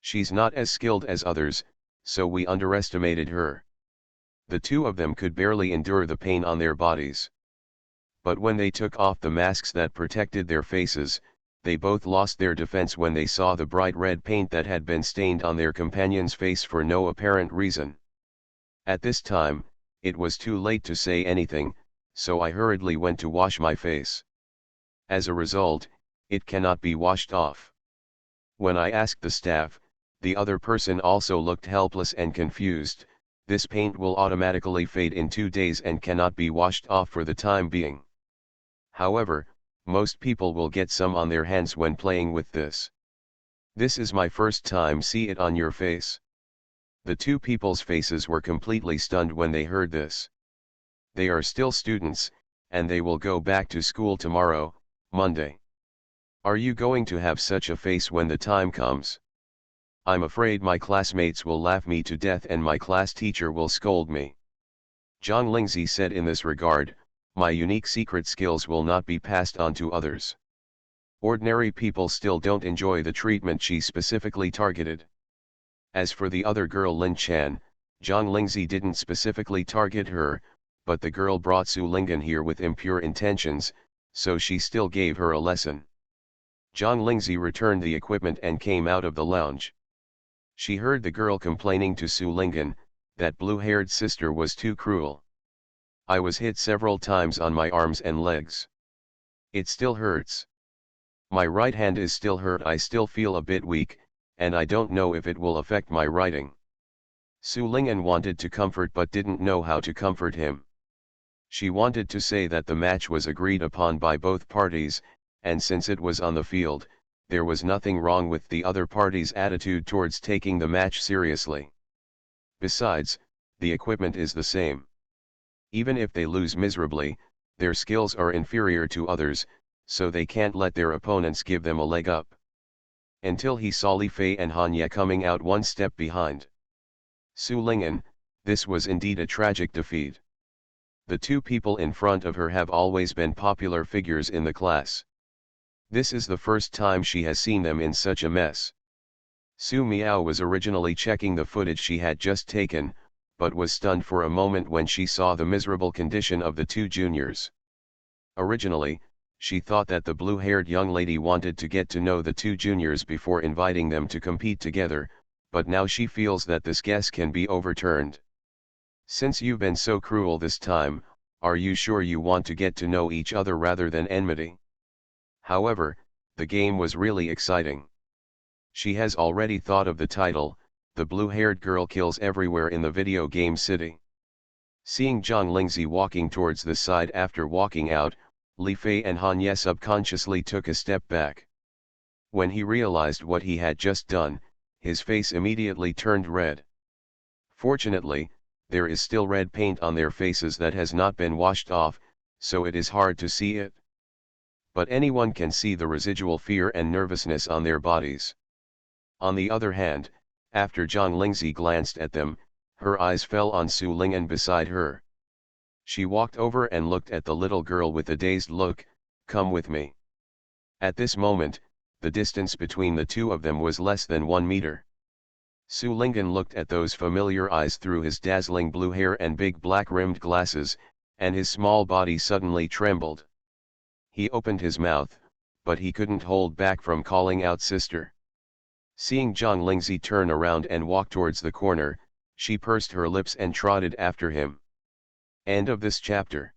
She's not as skilled as others, so we underestimated her." The two of them could barely endure the pain on their bodies. But when they took off the masks that protected their faces, they both lost their defense when they saw the bright red paint that had been stained on their companion's face for no apparent reason. At this time, it was too late to say anything, so I hurriedly went to wash my face. As a result, it cannot be washed off. When I asked the staff, the other person also looked helpless and confused. "This paint will automatically fade in 2 days and cannot be washed off for the time being. However, most people will get some on their hands when playing with this. This is my first time see it on your face." The two people's faces were completely stunned when they heard this. They are still students, and they will go back to school tomorrow, Monday. "Are you going to have such a face when the time comes? I'm afraid my classmates will laugh me to death and my class teacher will scold me." Zhang Lingzi said in this regard, "My unique secret skills will not be passed on to others." Ordinary people still don't enjoy the treatment she specifically targeted. As for the other girl Lin Chan, Zhang Lingzi didn't specifically target her, but the girl brought Su Ling'an here with impure intentions, so she still gave her a lesson. Zhang Lingzi returned the equipment and came out of the lounge. She heard the girl complaining to Su Ling'an, that blue-haired sister was too cruel. "I was hit several times on my arms and legs. It still hurts. My right hand is still hurt. I still feel a bit weak, and I don't know if it will affect my writing. Su Ling'an wanted to comfort but didn't know how to comfort him. She wanted to say that the match was agreed upon by both parties, and since it was on the field, there was nothing wrong with the other party's attitude towards taking the match seriously. Besides, the equipment is the same. Even if they lose miserably, their skills are inferior to others, so they can't let their opponents give them a leg up. Until he saw Li Fei and Han Ye coming out one step behind Su Ling'an, this was indeed a tragic defeat. The two people in front of her have always been popular figures in the class. This is the first time she has seen them in such a mess. Su Miao was originally checking the footage she had just taken, but was stunned for a moment when she saw the miserable condition of the two juniors. Originally, she thought that the blue-haired young lady wanted to get to know the two juniors before inviting them to compete together, but now she feels that this guess can be overturned. Since you've been so cruel this time, are you sure you want to get to know each other rather than enmity? However, the game was really exciting. She has already thought of the title, The Blue-Haired Girl Kills Everywhere in the Video Game City. Seeing Zhang Lingzi walking towards the side after walking out, Li Fei and Han Ye subconsciously took a step back. When he realized what he had just done, his face immediately turned red. Fortunately, there is still red paint on their faces that has not been washed off, so it is hard to see it. But anyone can see the residual fear and nervousness on their bodies. On the other hand, after Zhang Lingzi glanced at them, her eyes fell on Su Ling'an beside her. She walked over and looked at the little girl with a dazed look. "Come with me." At this moment, the distance between the two of them was less than 1 meter. Su Ling'an looked at those familiar eyes through his dazzling blue hair and big black-rimmed glasses, and his small body suddenly trembled. He opened his mouth, but he couldn't hold back from calling out "Sister." Seeing Zhang Lingzi turn around and walk towards the corner, she pursed her lips and trotted after him. End of this chapter.